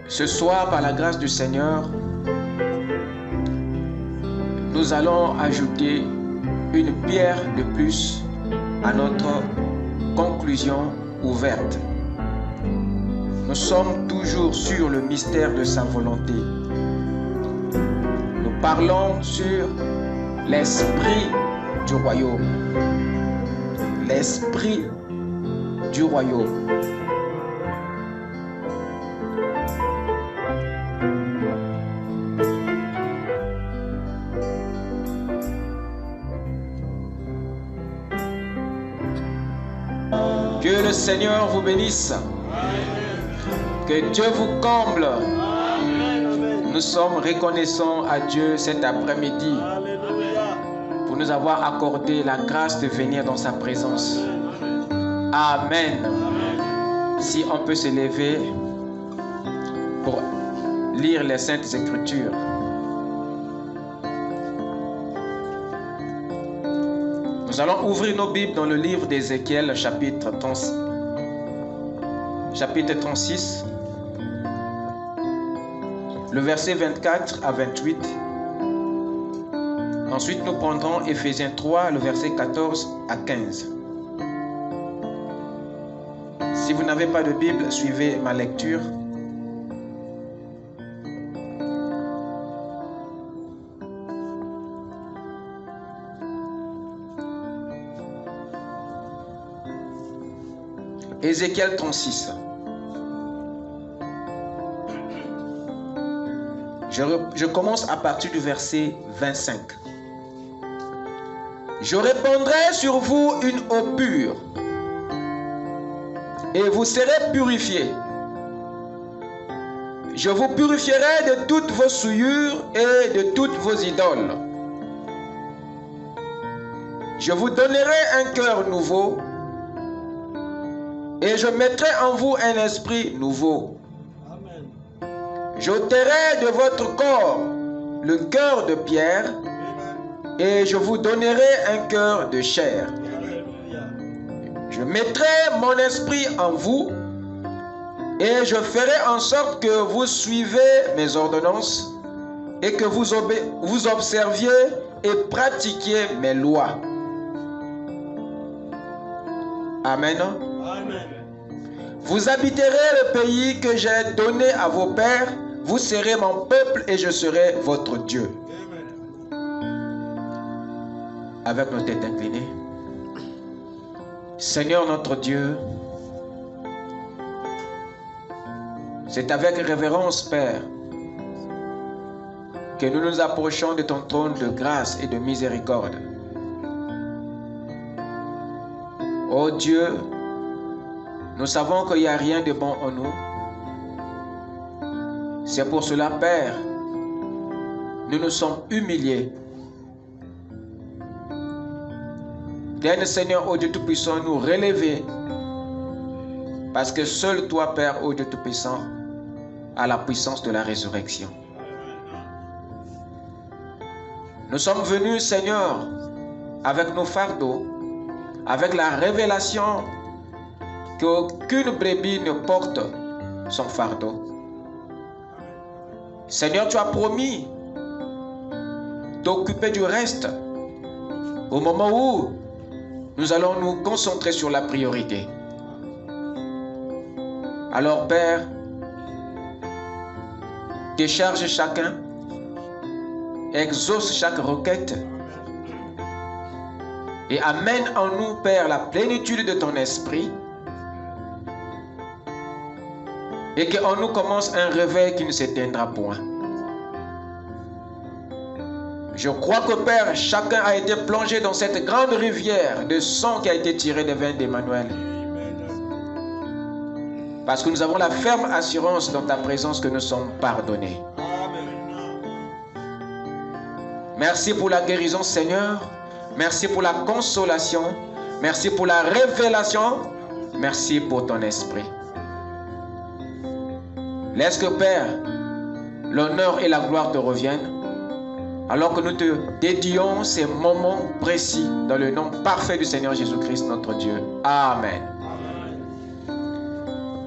Ce soir, par la grâce du Seigneur, nous allons ajouter une pierre de plus à notre conclusion ouverte. Nous sommes toujours sur le mystère de sa volonté. Nous parlons sur l'esprit du royaume. L'esprit du royaume. Que le Seigneur vous bénisse. Que Dieu vous comble. Nous sommes reconnaissants à Dieu cet après-midi pour nous avoir accordé la grâce de venir dans sa présence. Amen. Si on peut se lever pour lire les Saintes Écritures. Nous allons ouvrir nos Bibles dans le livre d'Ézéchiel, chapitre 36, le verset 24 à 28. Ensuite, nous prendrons Éphésiens 3, le verset 14 à 15. Si vous n'avez pas de Bible, suivez ma lecture. Ézéchiel 36. Je commence à partir du verset 25. Je répandrai sur vous une eau pure, et vous serez purifiés. Je vous purifierai de toutes vos souillures et de toutes vos idoles. Je vous donnerai un cœur nouveau, et je mettrai en vous un esprit nouveau. J'ôterai de votre corps le cœur de pierre, et je vous donnerai un cœur de chair. Je mettrai mon esprit en vous, et je ferai en sorte que vous suivez mes ordonnances, et que vous observiez et pratiquiez mes lois. Amen. Amen. Vous habiterez le pays que j'ai donné à vos pères. Vous serez mon peuple et je serai votre Dieu. Avec nos têtes inclinées. Seigneur notre Dieu, c'est avec révérence, Père, que nous nous approchons de ton trône de grâce et de miséricorde. Oh Dieu, nous savons qu'il n'y a rien de bon en nous. C'est pour cela, Père, nous nous sommes humiliés. Viens, Seigneur, ô Dieu Tout-Puissant, nous relever, parce que seul toi, Père, ô Dieu Tout-Puissant, as la puissance de la résurrection. Nous sommes venus, Seigneur, avec nos fardeaux, avec la révélation qu'aucune brebis ne porte son fardeau. Seigneur, tu as promis t'occuper du reste au moment où nous allons nous concentrer sur la priorité. Alors, Père, décharge chacun, exauce chaque requête et amène en nous, Père, la plénitude de ton esprit et qu'en nous commence un réveil qui ne s'éteindra point. Je crois que, Père, chacun a été plongé dans cette grande rivière de sang qui a été tiré des veines d'Emmanuel. Parce que nous avons la ferme assurance dans ta présence que nous sommes pardonnés. Merci pour la guérison, Seigneur. Merci pour la consolation. Merci pour la révélation. Merci pour ton esprit. Laisse que, Père, l'honneur et la gloire te reviennent, alors que nous te dédions ces moments précis dans le nom parfait du Seigneur Jésus-Christ, notre Dieu. Amen.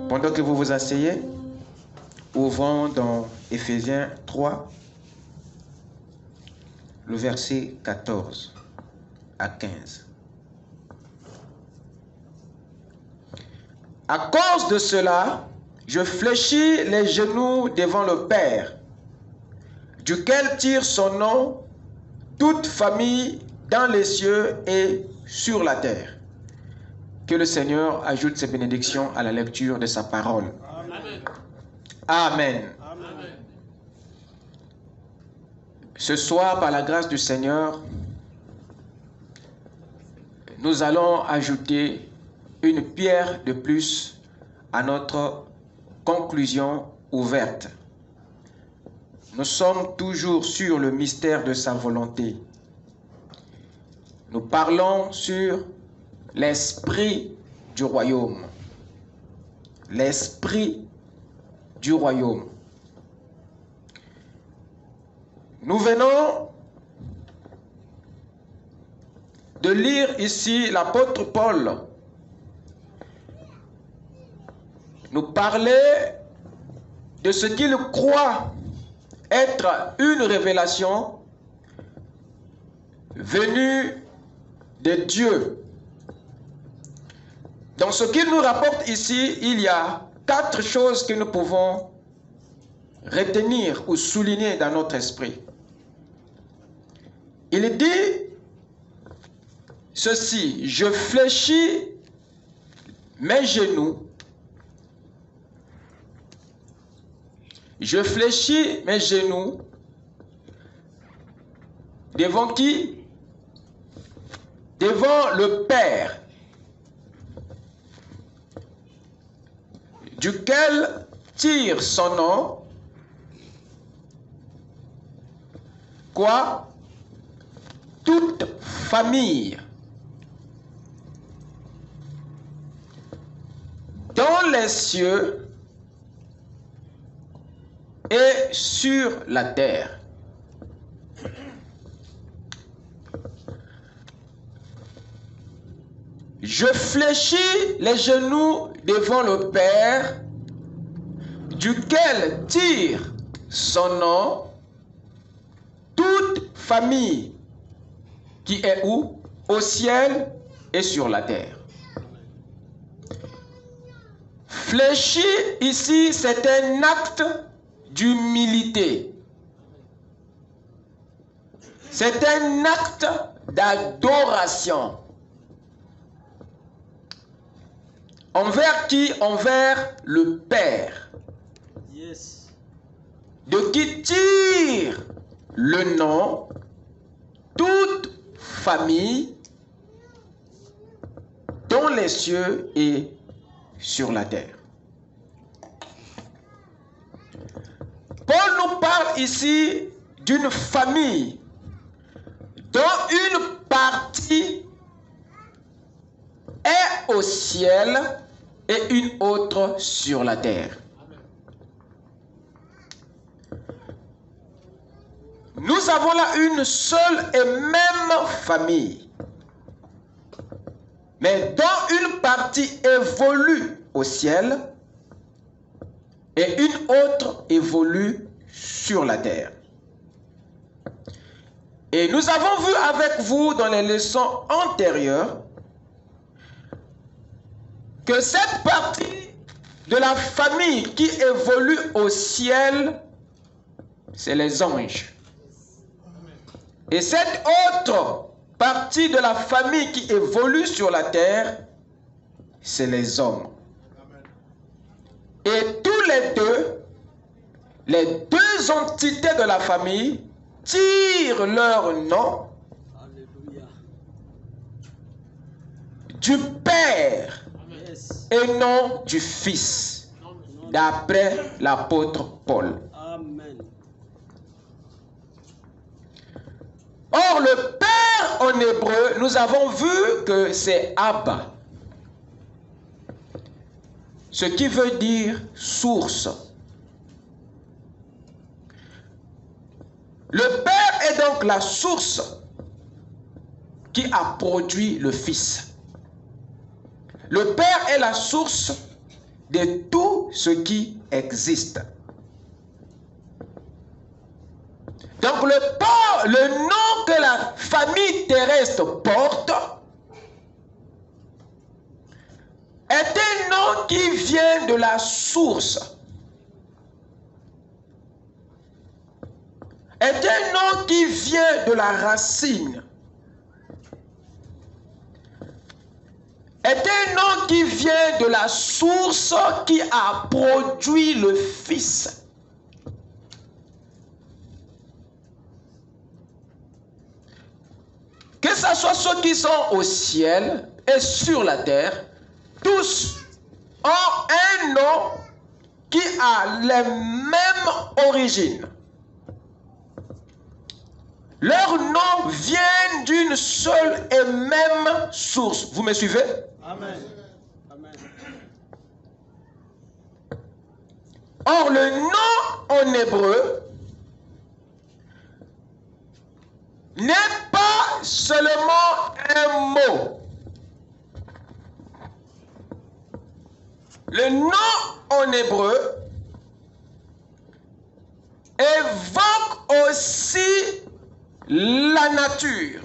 Pendant que vous vous asseyez, ouvrons dans Éphésiens 3, le verset 14 à 15. À cause de cela, je fléchis les genoux devant le Père, duquel tire son nom toute famille dans les cieux et sur la terre. Que le Seigneur ajoute ses bénédictions à la lecture de sa parole. Amen. Amen. Amen. Ce soir, par la grâce du Seigneur, nous allons ajouter une pierre de plus à notre conclusion ouverte. Nous sommes toujours sur le mystère de sa volonté. Nous parlons sur l'esprit du royaume. L'esprit du royaume. Nous venons de lire ici l'apôtre Paul nous parlait de ce qu'il croit être une révélation venue de Dieu. Dans ce qu'il nous rapporte ici, il y a 4 choses que nous pouvons retenir ou souligner dans notre esprit. Il dit ceci: je fléchis mes genoux. Je fléchis mes genoux devant qui? Devant le Père, duquel tire son nom. Quoi? Toute famille dans les cieux et sur la terre. Je fléchis les genoux devant le Père, duquel tire son nom toute famille qui est où? Au ciel et sur la terre. Fléchir ici, c'est un acte d'humilité. C'est un acte d'adoration. Envers qui? Envers le Père. Yes. De qui tire le nom toute famille dans les cieux et sur la terre. Paul nous parle ici d'une famille dont une partie est au ciel et une autre sur la terre. Nous avons là une seule et même famille, mais dont une partie évolue au ciel et une autre évolue sur la terre. Et nous avons vu avec vous dans les leçons antérieures que cette partie de la famille qui évolue au ciel, c'est les anges. Et cette autre partie de la famille qui évolue sur la terre, c'est les hommes. Et tous les deux entités de la famille tirent leur nom du Père et non du Fils, d'après l'apôtre Paul. Amen. Or, le Père en hébreu, nous avons vu que c'est Abba, ce qui veut dire source. Le Père est donc la source qui a produit le Fils. Le Père est la source de tout ce qui existe. Donc le nom que la famille terrestre porte est un nom qui vient de la source. Est un nom qui vient de la racine. Est un nom qui vient de la source qui a produit le Fils. Que ce soit ceux qui sont au ciel et sur la terre, tous ont un nom qui a les mêmes origines. Leurs noms viennent d'une seule et même source. Vous me suivez? Amen. Amen. Or, le nom en hébreu n'est pas seulement un mot. Le nom en hébreu évoque aussi la nature,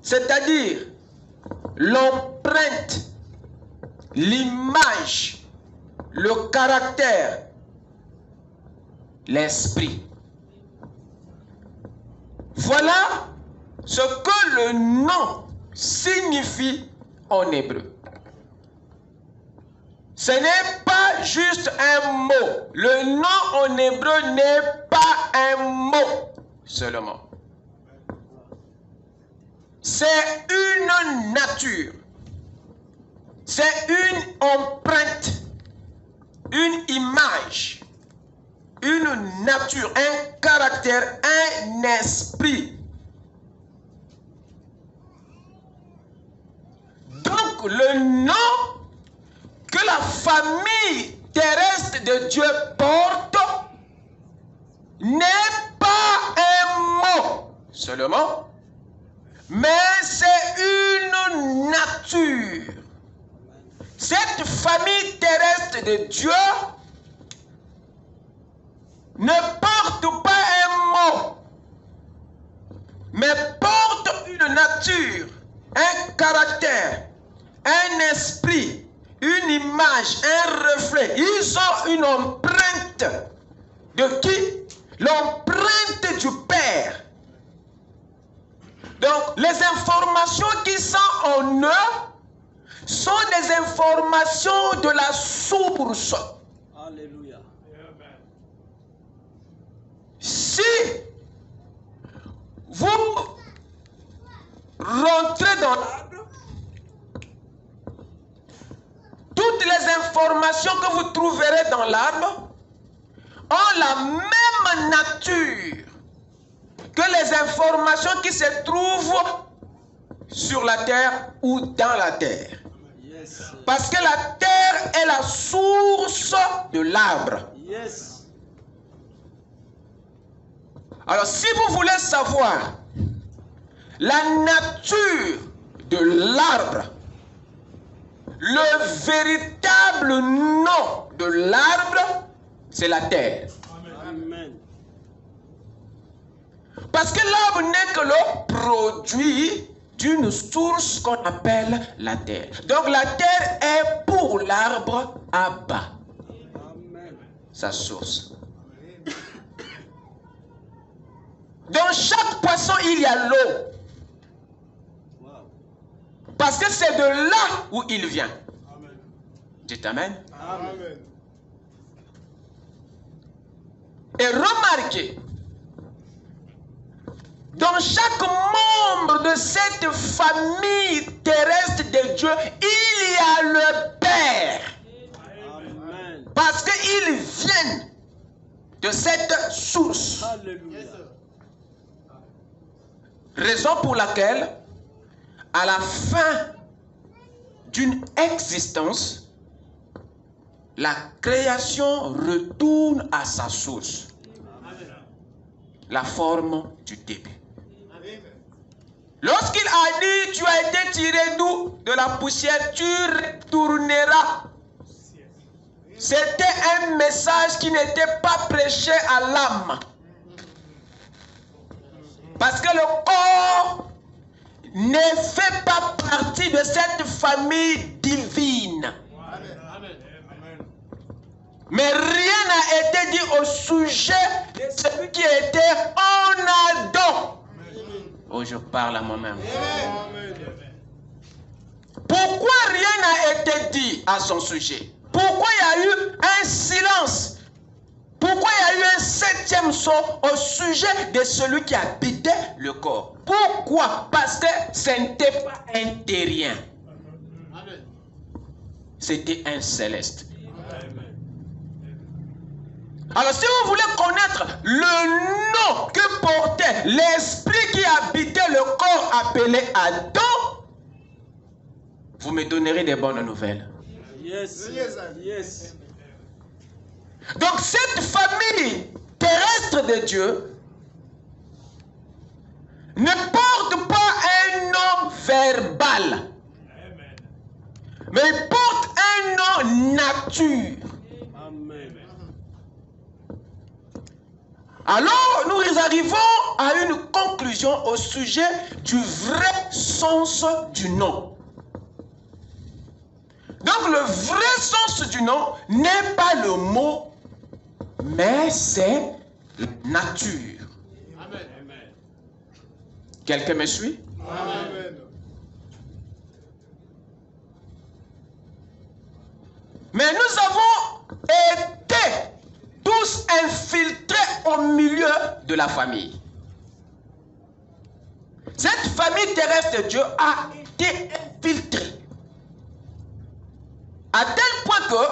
c'est-à-dire l'empreinte, l'image, le caractère, l'esprit. Voilà ce que le nom signifie en hébreu. Ce n'est pas juste un mot. Le nom en hébreu n'est pas un mot seulement. C'est une nature. C'est une empreinte, une image, une nature, un caractère, un esprit. Donc le nom que la famille terrestre de Dieu porte n'est pas un mot seulement, mais c'est une nature. Cette famille terrestre de Dieu ne porte pas un mot, mais porte une nature, un caractère, un esprit, une image, un reflet. Ils ont une empreinte de qui? L'empreinte du Père. Donc, les informations qui sont en eux sont des informations de la source. Alléluia. Si vous rentrez dans l'arbre, toutes les informations que vous trouverez dans l'arbre ont la même nature que les informations qui se trouvent sur la terre ou dans la terre. Yes. Parce que la terre est la source de l'arbre. Yes. Alors, si vous voulez savoir la nature de l'arbre, le véritable nom de l'arbre, c'est la terre. Amen. Parce que l'arbre n'est que le produit d'une source qu'on appelle la terre. Donc la terre est pour l'arbre Abba, Amen. sa source. Dans chaque poisson, il y a l'eau. Wow. Parce que c'est de là où il vient. Amen. Dites Amen. Amen. Et remarquez, dans chaque membre de cette famille terrestre de Dieu, il y a le Père. Amen. Parce qu'ils viennent de cette source. Alléluia. Raison pour laquelle, à la fin d'une existence, la création retourne à sa source, la forme du début. Lorsqu'il a dit, tu as été tiré d'où? De la poussière, tu retourneras C'était un message qui n'était pas prêché à l'âme. Parce que le corps ne fait pas partie de cette famille divine. Mais rien n'a été dit au sujet de celui qui était en Adam. Oh, je parle à moi-même. Pourquoi rien n'a été dit à son sujet? Pourquoi il y a eu un silence? Pourquoi il y a eu un septième son au sujet de celui qui habitait le corps? Pourquoi? Parce que ce n'était pas un terrien. C'était un céleste. Alors si vous voulez connaître le nom que portait l'esprit qui habitait le corps appelé Adam, vous me donnerez des bonnes nouvelles. Yes. Yes. Donc cette famille terrestre de Dieu ne porte pas un nom verbal, mais il porte un nom nature. Amen. Alors nous arrivons à une conclusion au sujet du vrai sens du nom. Donc le vrai sens du nom n'est pas le mot, mais c'est la nature. Amen. Quelqu'un me suit? Amen. Mais nous avons été tous infiltrés au milieu de la famille. Cette famille terrestre de Dieu a été infiltrée. À tel point que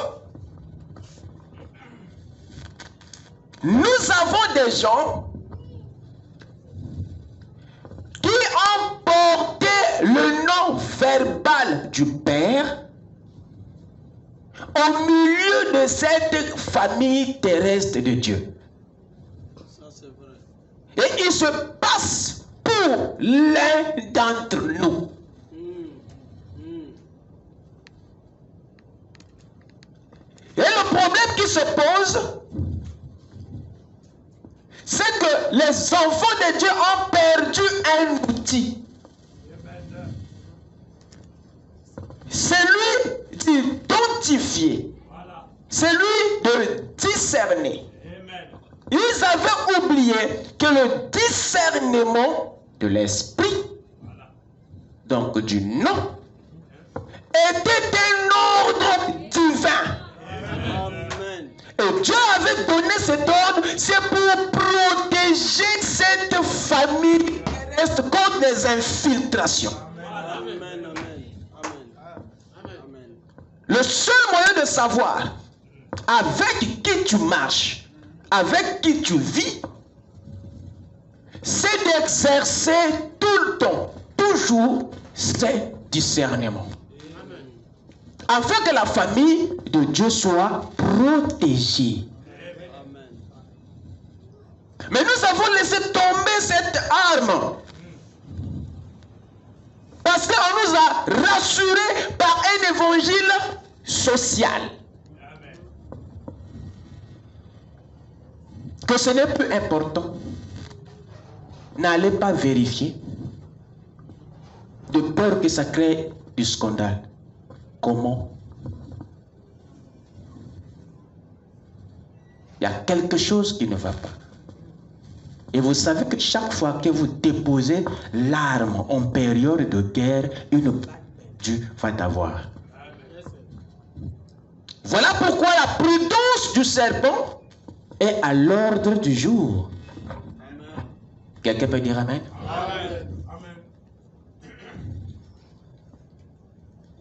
nous avons des gens qui ont porté le nom verbal du Père au milieu de cette famille terrestre de Dieu. Ça c'est vrai. Et il se passe pour l'un d'entre nous. Et le problème qui se pose, c'est que les enfants de Dieu ont perdu un outil. Celui d'identifier, celui de discerner. Ils avaient oublié que le discernement de l'esprit, donc du nom, était un ordre divin. Amen. Et Dieu avait donné cet ordre, c'est pour protéger cette famille terrestre contre les infiltrations. Amen. Amen. Le seul moyen de savoir avec qui tu marches, avec qui tu vis, c'est d'exercer tout le temps, toujours, ces discernements. Afin que la famille de Dieu soit protégée. Amen. Mais nous avons laissé tomber cette arme. Parce qu'on nous a rassurés par un évangile social. Que ce n'est plus important. N'allez pas vérifier. De peur que ça crée du scandale. Comment? Il y a quelque chose qui ne va pas. Et vous savez que chaque fois que vous déposez l'arme en période de guerre, une balle perdue va avoir. Voilà pourquoi la prudence du serpent est à l'ordre du jour. Amen. Quelqu'un peut dire Amen? Amen.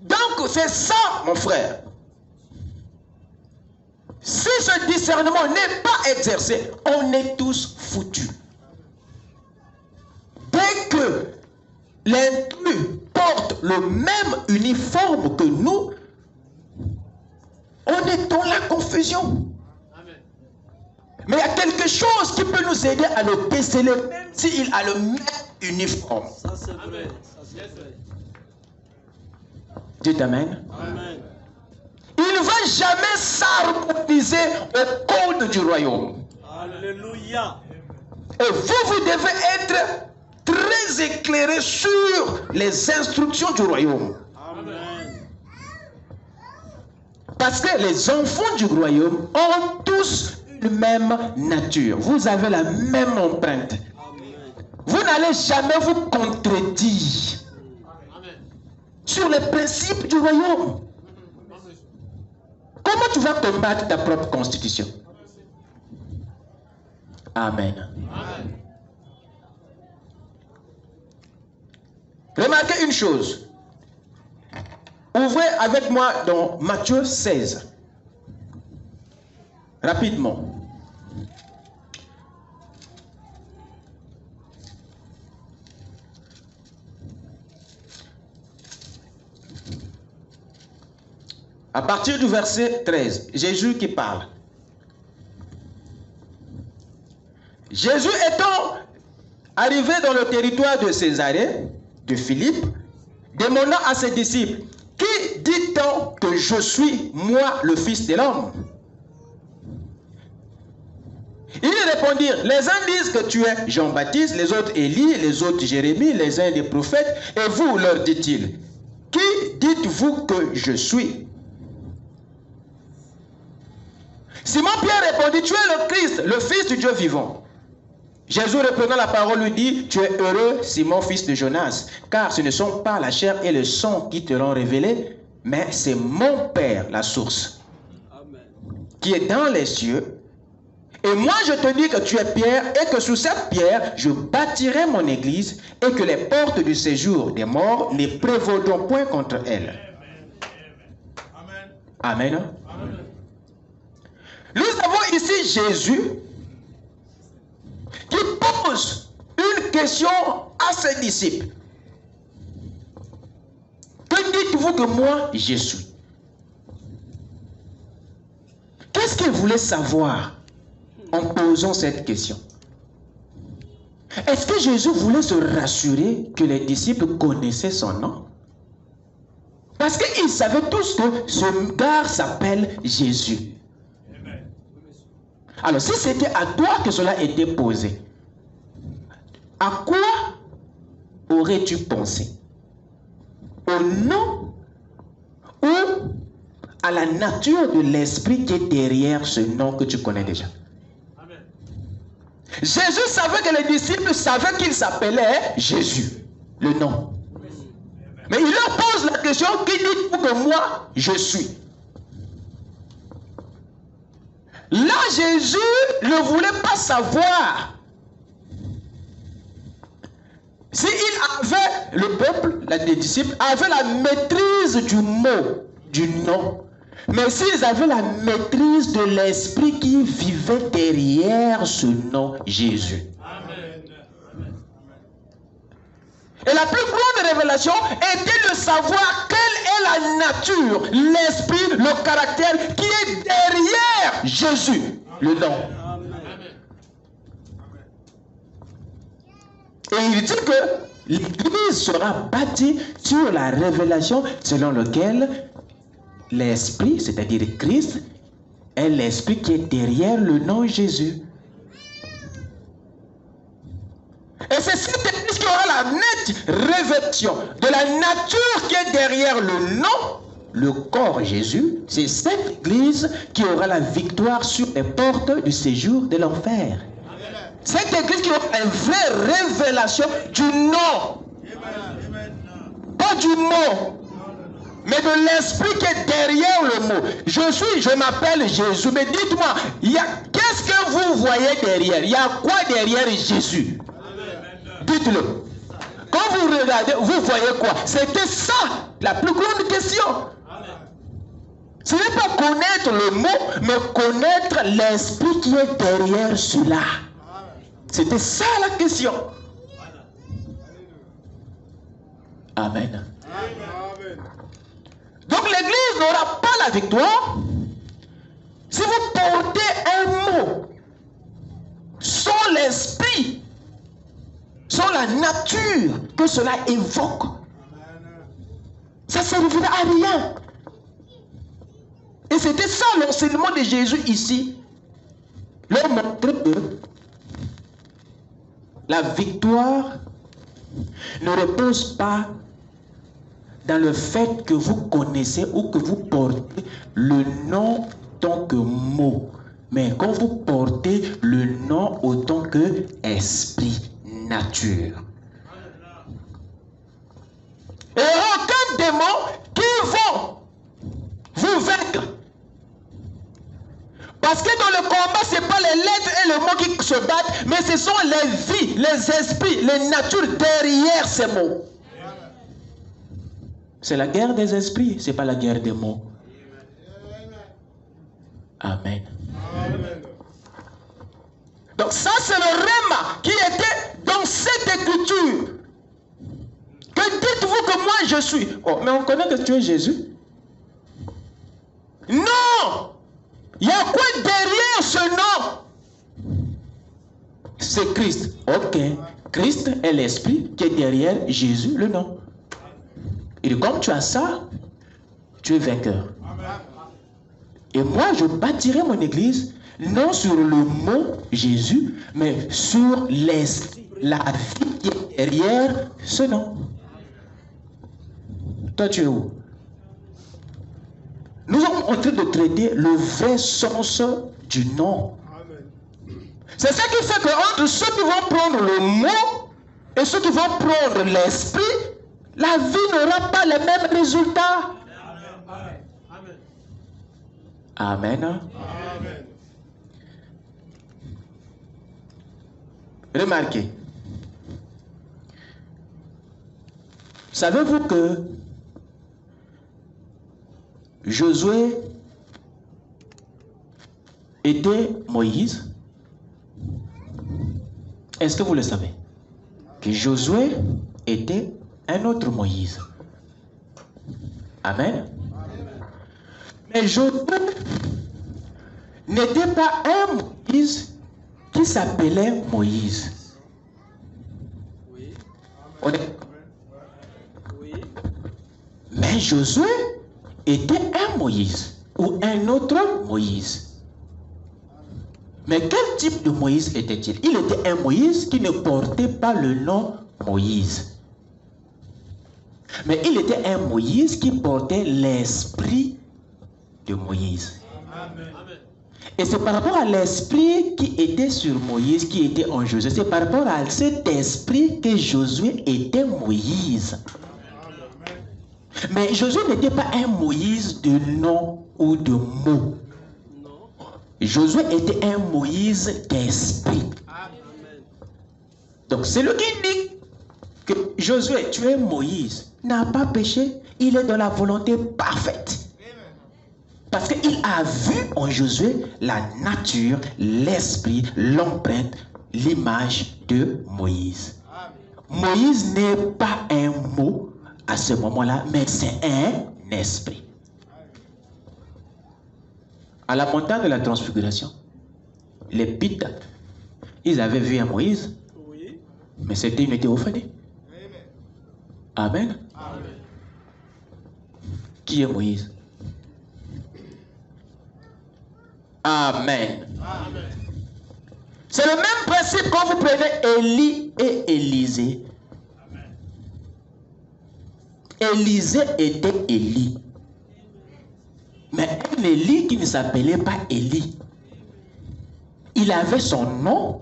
Donc c'est ça, mon frère. Si ce discernement n'est pas exercé, on est tous foutus. Dès que l'intrus porte le même uniforme que nous, on est dans la confusion. Amen. Mais il y a quelque chose qui peut nous aider à le déceler, même s'il a le même uniforme. Ça c'est vrai. Ça c'est vrai. Dites Amen. Amen. Il ne va jamais s'harmoniser au code du royaume. Alléluia. Et vous devez être très éclairé sur les instructions du royaume. Amen. Parce que les enfants du royaume ont tous une même nature. Vous avez la même empreinte. Amen. Vous n'allez jamais vous contredire sur les principes du royaume. Comment tu vas combattre ta propre constitution? Amen. Remarquez une chose. Ouvrez avec moi dans Matthieu 16. Rapidement. À partir du verset 13, Jésus qui parle. Jésus étant arrivé dans le territoire de Césarée, de Philippe, demandant à ses disciples, qui dit-on que je suis, moi, le Fils de l'homme? Ils répondirent, les uns disent que tu es Jean-Baptiste, les autres Élie, les autres Jérémie, les uns des prophètes, et vous, leur dit-il, qui dites-vous que je suis? Simon-Pierre répondit, tu es le Christ, le Fils du Dieu vivant. Jésus reprenant la parole lui dit, tu es heureux, Simon, fils de Jonas, car ce ne sont pas la chair et le sang qui te l'ont révélé, mais c'est mon Père, la source, Amen. qui est dans les cieux. Et moi je te dis que tu es Pierre, et que sous cette pierre, je bâtirai mon église, et que les portes du séjour des morts ne prévaudront point contre elle. Amen. Amen. Amen. Nous avons ici Jésus qui pose une question à ses disciples. Que dites-vous que moi je suis? Qu'est-ce qu'il voulait savoir en posant cette question? Est-ce que Jésus voulait se rassurer que les disciples connaissaient son nom? Parce qu'ils savaient tous que ce gars s'appelle Jésus. Alors, si c'était à toi que cela était posé, à quoi aurais-tu pensé? Au nom ou à la nature de l'esprit qui est derrière ce nom que tu connais déjà? Amen. Jésus savait que les disciples savaient qu'il s'appelait Jésus, le nom. Mais il leur pose la question, qui dites-vous que moi je suis? Là, Jésus ne voulait pas savoir s'il avait, le peuple, les disciples, avaient la maîtrise du mot, du nom, mais s'ils avaient la maîtrise de l'esprit qui vivait derrière ce nom, Jésus. Amen. Et la plus grande révélation était de savoir quelle est la nature, l'esprit, le caractère qui est derrière Jésus, le nom. Et il dit que l'Église sera bâtie sur la révélation selon laquelle l'esprit, c'est-à-dire Christ, est l'esprit qui est derrière le nom Jésus. Et c'est cette église qui aura la nette révélation de la nature qui est derrière le nom, le corps Jésus. C'est cette église qui aura la victoire sur les portes du séjour de l'enfer. Cette église qui aura une vraie révélation du nom. Pas du mot, mais de l'esprit qui est derrière le mot. Je m'appelle Jésus. Mais dites-moi, qu'est-ce que vous voyez derrière? Il y a quoi derrière Jésus? Dites-le. Quand vous regardez, vous voyez quoi? C'était ça, la plus grande question. Ce n'est pas connaître le mot, mais connaître l'esprit qui est derrière cela. C'était ça la question. Amen. Donc l'église n'aura pas la victoire si vous portez un mot sans l'esprit, sans la nature que cela évoque. Ça ne servira à rien. Et c'était ça l'enseignement de Jésus ici. Leur montrer que la victoire ne repose pas dans le fait que vous connaissez ou que vous portez le nom tant que mot, mais quand vous portez le nom autant que esprit, nature. Et aucun démon qui vont vous vaincre. Parce que dans le combat, ce n'est pas les lettres et les mots qui se battent, mais ce sont les vies, les esprits, les natures derrière ces mots. C'est la guerre des esprits, ce n'est pas la guerre des mots. Amen. Donc ça, c'est le rhéma qui était dans cette écriture. Que dites-vous que moi je suis? Oh, mais on connaît que tu es Jésus. Non! Il y a quoi derrière ce nom? C'est Christ. Ok. Christ est l'esprit qui est derrière Jésus, le nom. Et comme tu as ça, tu es vainqueur. Et moi, je bâtirai mon église non sur le mot Jésus, mais sur l'esprit, la vie qui est derrière ce nom. Toi, tu es où? Nous sommes en train de traiter le vrai sens du nom. C'est ça qui fait qu'entre ceux qui vont prendre le mot et ceux qui vont prendre l'esprit, la vie n'aura pas les mêmes résultats. Amen. Amen. Remarquez. Savez-vous que Josué était Moïse? Est-ce que vous le savez? Que Josué était un autre Moïse. Amen. Mais Josué n'était pas un Moïse qui s'appelait Moïse. On est... Mais Josué était un Moïse ou un autre Moïse. Mais quel type de Moïse était-il? Il était un Moïse qui ne portait pas le nom Moïse. Mais il était un Moïse qui portait l'esprit de Moïse. Amen. Et c'est par rapport à l'esprit qui était sur Moïse, qui était en Josué. C'est par rapport à cet esprit que Josué était Moïse. Mais Josué n'était pas un Moïse de nom ou de mots. Josué était un Moïse d'esprit. Donc c'est lui qui dit que Josué, tu es Moïse, n'a pas péché, il est dans la volonté parfaite. Parce qu'il a vu en Josué la nature, l'esprit, l'empreinte, l'image de Moïse. Moïse n'est pas un mot à ce moment-là, mais c'est un esprit. À la montagne de la transfiguration, les Pites, ils avaient vu un Moïse, mais c'était une théophanie. Amen. Amen. Qui est Moïse? Amen. Amen. C'est le même principe quand vous prenez Élie et Élisée. Élisée était Élie. Mais un Élie qui ne s'appelait pas Élie. Il avait son nom,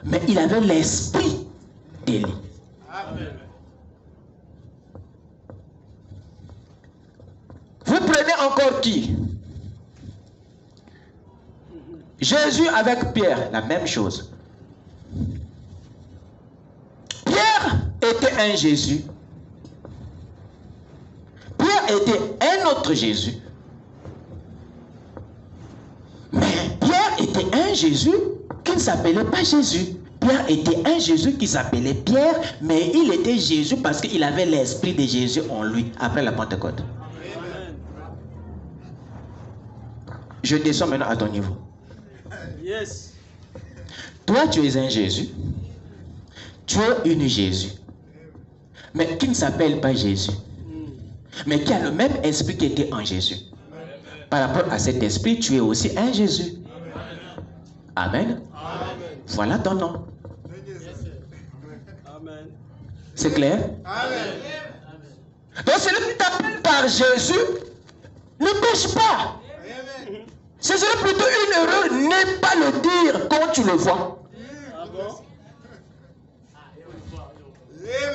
mais il avait l'esprit d'Élie. Vous prenez encore qui? Jésus avec Pierre, la même chose. Pierre était un Jésus. Pierre était un autre Jésus. Mais Pierre était un Jésus qui ne s'appelait pas Jésus. Pierre était un Jésus qui s'appelait Pierre, mais il était Jésus parce qu'il avait l'esprit de Jésus en lui après la Pentecôte. Je descends maintenant à ton niveau. Yes. Toi, tu es un Jésus. Tu es une Jésus. Mais qui ne s'appelle pas Jésus. Mais qui a le même esprit qui était en Jésus. Par rapport à cet esprit, tu es aussi un Jésus. Amen. Voilà ton nom. C'est clair? Donc celui qui t'appelle par Jésus ne pêche pas. Ce serait plutôt une erreur n'est pas le dire quand tu le vois.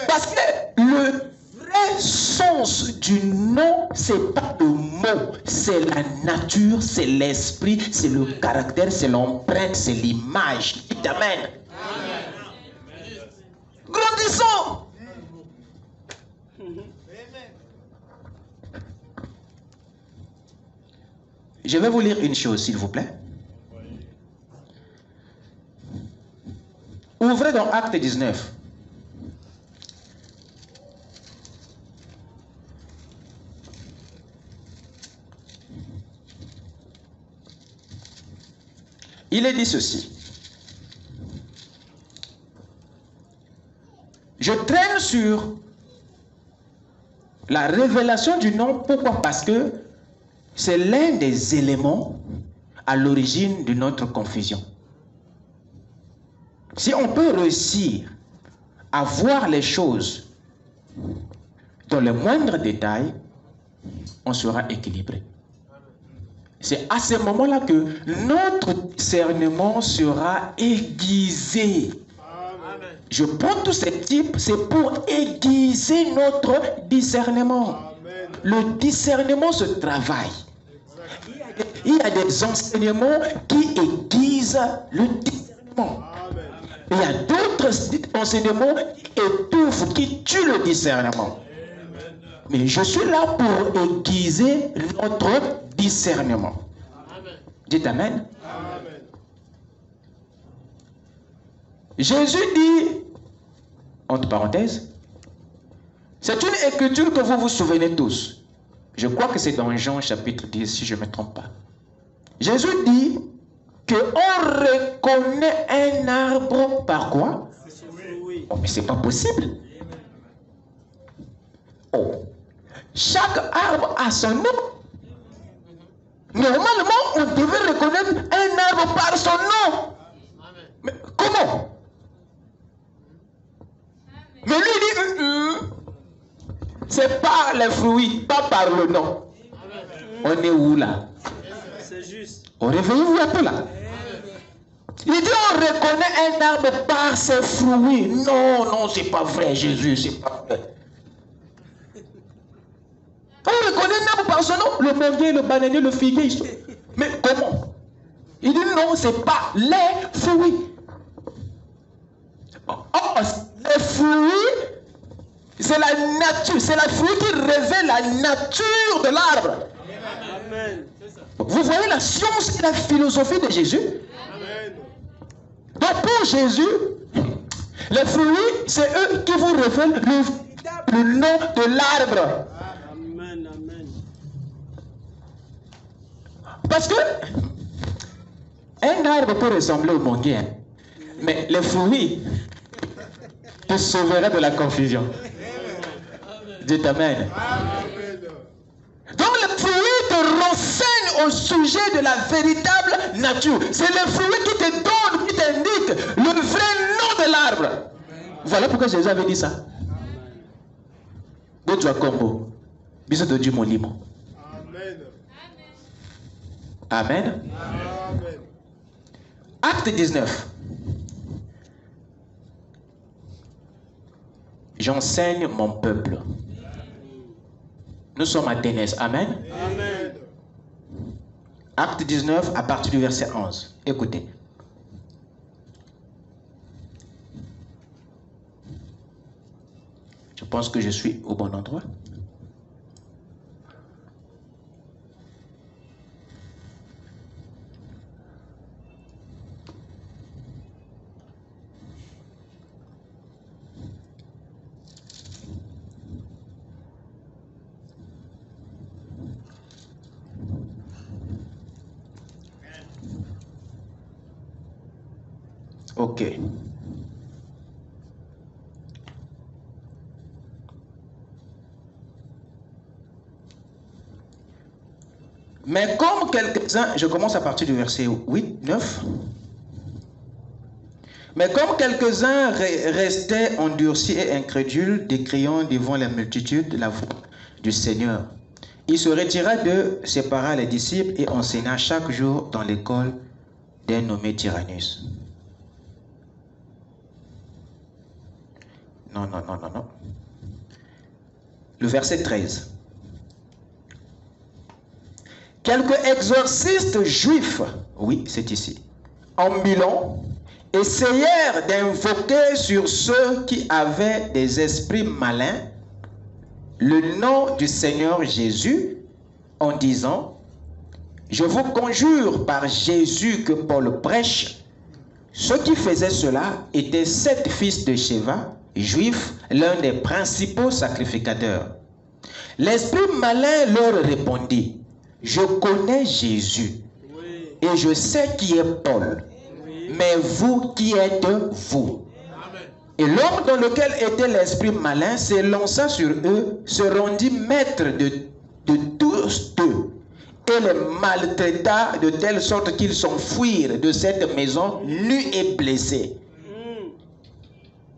Parce que le vrai sens du nom, c'est pas le mot, c'est la nature, c'est l'esprit, c'est le caractère, c'est l'empreinte, c'est l'image. Dites amen. Grandissons. Je vais vous lire une chose, s'il vous plaît. Ouvrez dans Acte 19. Il est dit ceci. Je traîne sur la révélation du nom. Pourquoi? Parce que c'est l'un des éléments à l'origine de notre confusion. Si on peut réussir à voir les choses dans les moindres détails, on sera équilibré. C'est à ce moment-là que notre discernement sera aiguisé. Je prends tous ces types, c'est pour aiguiser notre discernement. Le discernement se travaille. Il y a des enseignements qui aiguisent le discernement. Il y a d'autres enseignements qui étouffent, qui tuent le discernement. Mais je suis là pour aiguiser notre discernement. Dites amen. Jésus dit, entre parenthèses, c'est une écriture que vous vous souvenez tous. Je crois que c'est dans Jean chapitre 10, si je ne me trompe pas. Jésus dit qu'on reconnaît un arbre par quoi? Oh, mais c'est pas possible. Oh. Chaque arbre a son nom. Normalement, on devait reconnaître un arbre par son nom. Mais comment? Mais lui dit, c'est par les fruits, pas par le nom. On est où là? C'est juste. On réveille-vous un peu là. Il dit, on reconnaît un arbre par ses fruits. Non, non, c'est pas vrai, Jésus, c'est pas vrai. On reconnaît un arbre par son nom, le manguier, le bananier, le figuier. Mais comment? Il dit non, c'est pas les fruits. Oh, les fruits, c'est la nature, c'est la fruit qui révèle la nature de l'arbre. Amen. Vous voyez la science et la philosophie de Jésus? Amen. Donc pour Jésus, les fruits, c'est eux qui vous révèlent le nom de l'arbre. Amen. Amen. Parce que un arbre peut ressembler au manguier, hein, mais les fruits te sauveraient de la confusion. Dites amen. Donc les fruits te renseignent au sujet de la véritable nature. C'est les fruits qui te donnent, qui t'indiquent le vrai nom de l'arbre. Voilà pourquoi Jésus avait dit ça. D'autres à Combo. Bisous de Dieu mon limon. Amen. Amen. Acte 19. J'enseigne mon peuple. Nous sommes à Ténès. Amen. Amen. Acte 19 à partir du verset 11. Écoutez. Je pense que je suis au bon endroit. Ok. Mais comme quelques-uns, je commence à partir du verset 8, 9. Mais comme quelques-uns restaient endurcis et incrédules, décriant devant la multitude la voix du Seigneur, il se retira d'eux, sépara les disciples et enseigna chaque jour dans l'école d'un nommé Tyrannus. Non. Le verset 13. Quelques exorcistes juifs, oui, c'est ici, en Milan, essayèrent d'invoquer sur ceux qui avaient des esprits malins le nom du Seigneur Jésus en disant: je vous conjure par Jésus que Paul prêche. Ceux qui faisaient cela étaient 7 fils de Schéva, juifs, l'un des principaux sacrificateurs. L'esprit malin leur répondit: je connais Jésus et je sais qui est Paul. Mais vous, qui êtes-vous? Et l'homme dans lequel était l'esprit malin s'élança sur eux, se rendit maître de tous deux, et les maltraita de telle sorte qu'ils s'enfuirent de cette maison nus et blessés.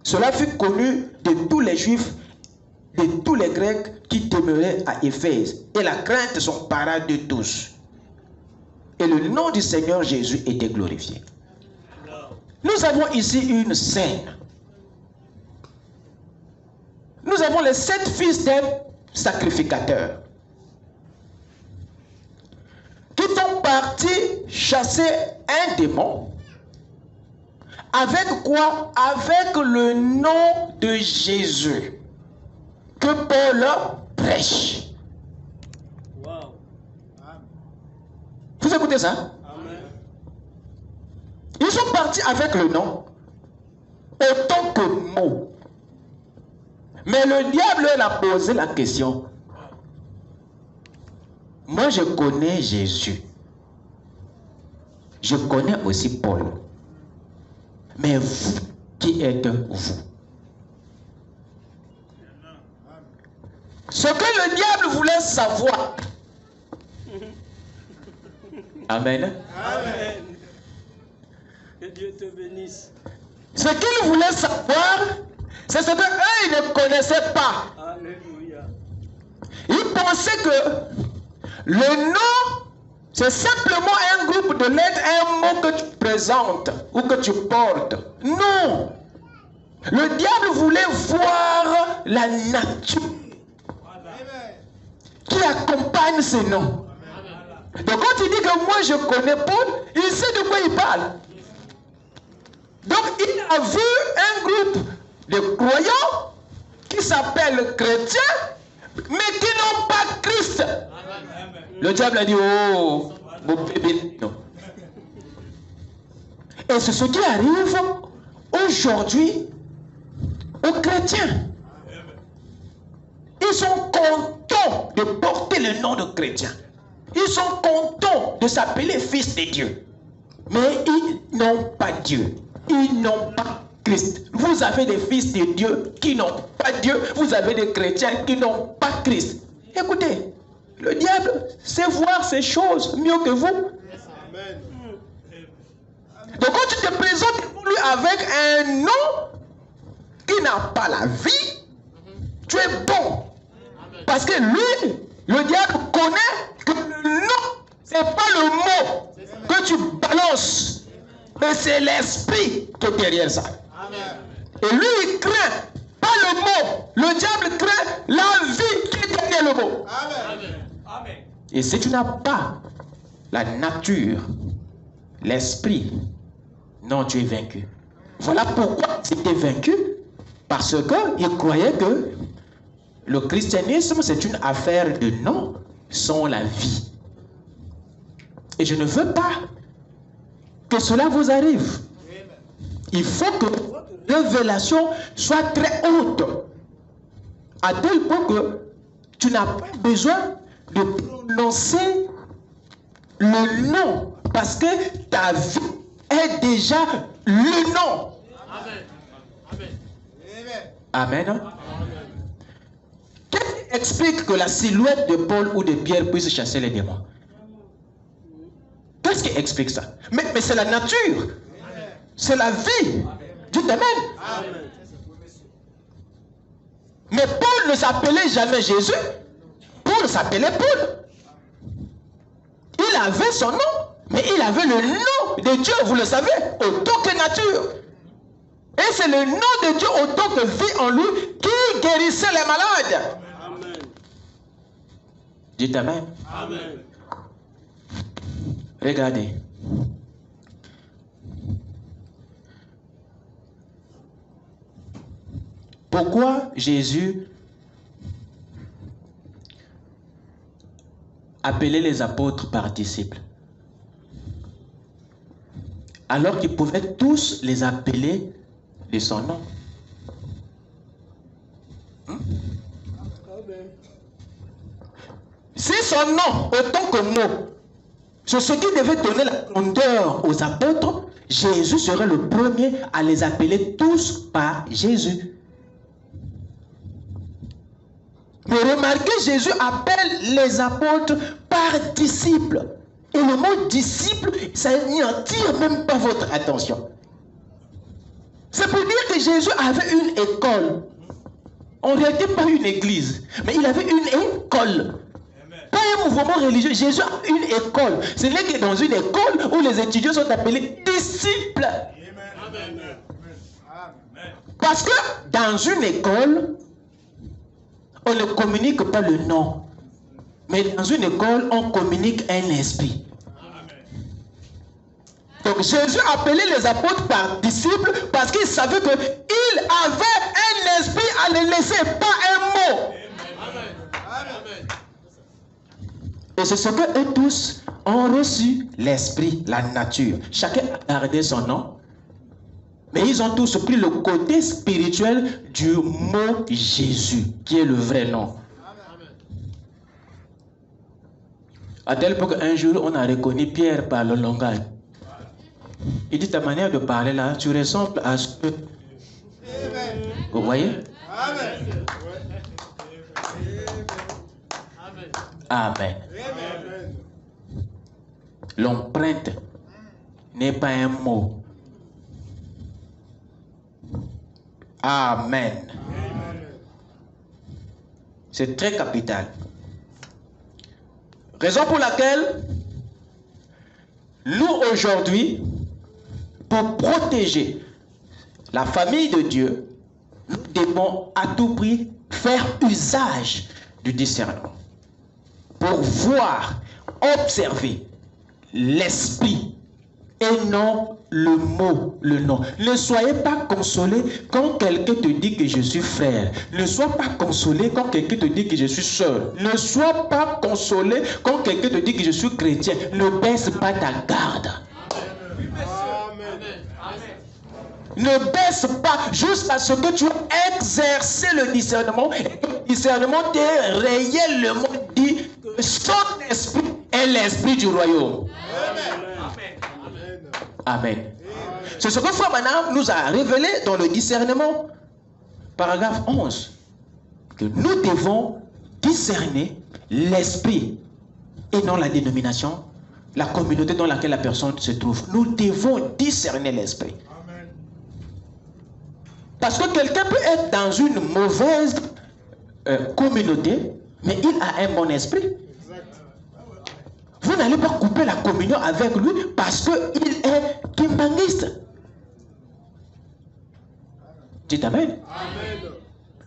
Cela fut connu de tous les Juifs, de tous les Grecs qui demeuraient à Éphèse, et la crainte s'empara de tous. Et le nom du Seigneur Jésus était glorifié. Nous avons ici une scène. Nous avons les 7 fils d'un sacrificateur qui sont partis chasser un démon. Avec quoi? Avec le nom de Jésus que Paul prêche. Wow. Vous écoutez ça? Amen. Ils sont partis avec le nom autant que mot. Mais le diable leur a posé la question. Moi, je connais Jésus. Je connais aussi Paul. Mais vous, qui êtes-vous? Ce que le diable voulait savoir. Amen. Amen. Que Dieu te bénisse. Ce qu'il voulait savoir, c'est ce qu'eux, ils ne connaissaient pas. Alléluia. Ils pensaient que le nom, c'est simplement un groupe de lettres, un mot que tu présentes ou que tu portes. Non. Le diable voulait voir la nature qui accompagne ce nom. Donc quand il dit que moi je connais Paul, il sait de quoi il parle. Donc il a vu un groupe de croyants qui s'appellent chrétiens, mais qui n'ont pas Christ. Le diable a dit: oh, mon bébé, non. Et c'est ce qui arrive aujourd'hui aux chrétiens. Ils sont contents de porter le nom de chrétien. Ils sont contents de s'appeler fils de Dieu. Mais ils n'ont pas Dieu. Ils n'ont pas Christ. Vous avez des fils de Dieu qui n'ont pas Dieu. Vous avez des chrétiens qui n'ont pas Christ. Écoutez, le diable sait voir ces choses mieux que vous. Amen. Donc quand tu te présentes pour lui avec un nom qui n'a pas la vie, tu es bon. Parce que lui, le diable connaît que le nom, ce n'est pas le mot que tu balances, mais c'est l'esprit qui est derrière ça. Et lui, il craint pas le mot. Le diable craint la vie qui est derrière le mot. Et si tu n'as pas la nature, l'esprit, non, tu es vaincu. Voilà pourquoi tu étais vaincu. Parce qu'il croyait que le christianisme, c'est une affaire de nom sans la vie. Et je ne veux pas que cela vous arrive. Il faut que votre révélation soit très haute. À tel point que tu n'as pas besoin de prononcer le nom. Parce que ta vie est déjà le nom. Amen. Amen. Qu'est-ce qui explique que la silhouette de Paul ou de Pierre puisse chasser les démons? explique ça. Mais c'est la nature. C'est la vie. Dites Amen. Amen. Mais Paul ne s'appelait jamais Jésus. Paul s'appelait Paul. Il avait son nom, mais il avait le nom de Dieu, vous le savez, autant que nature. Et c'est le nom de Dieu autant que vie en lui qui guérissait les malades. Amen. Dites Amen. Amen. Regardez. Pourquoi Jésus appelait les apôtres participles? Alors qu'ils pouvaient tous les appeler de son nom. Amen. Si son nom, autant que mot, c'est ce qui devait donner la grandeur aux apôtres, Jésus serait le premier à les appeler tous par Jésus. Mais remarquez, Jésus appelle les apôtres par disciples. Et le mot disciple, ça n'y attire même pas votre attention. C'est pour dire que Jésus avait une école. En réalité, pas une église, mais il avait une école. Pas un mouvement religieux. Jésus a une école. Ce n'est que dans une école où les étudiants sont appelés disciples. Amen. Parce que dans une école, on ne communique pas le nom. Mais dans une école, on communique un esprit. Donc Jésus appelait les apôtres par disciples parce qu'il savait qu'il avait un esprit à les laisser, pas un mot. Amen. Et c'est ce que eux tous ont reçu, l'esprit, la nature. Chacun a gardé son nom. Mais ils ont tous pris le côté spirituel du mot Jésus, qui est le vrai nom. À tel point qu'un jour, on a reconnu Pierre par le langage. Il dit, ta manière de parler là, tu ressembles à ce que... Vous voyez? Amen. L'empreinte n'est pas un mot. Amen. C'est très capital. Raison pour laquelle nous aujourd'hui, pour protéger la famille de Dieu, nous devons à tout prix faire usage du discernement. Pour voir, observer l'esprit et non le mot, le nom. Ne soyez pas consolés quand quelqu'un te dit que je suis frère. Ne sois pas consolé quand quelqu'un te dit que je suis soeur. Ne sois pas consolé quand quelqu'un te dit que je suis chrétien. Ne baisse pas ta garde. Ne baisse pas jusqu'à ce que tu aies exercé le discernement. Et le discernement t'est réellement dit que son esprit est l'esprit du royaume. Amen. C'est ce que Frère Branham nous a révélé dans le discernement, paragraphe 11, que nous devons discerner l'esprit et non la dénomination, la communauté dans laquelle la personne se trouve. Nous devons discerner l'esprit. Parce que quelqu'un peut être dans une mauvaise communauté, mais il a un bon esprit. Vous n'allez pas couper la communion avec lui parce qu'il est kimbanguiste. Dites Amen. Amen.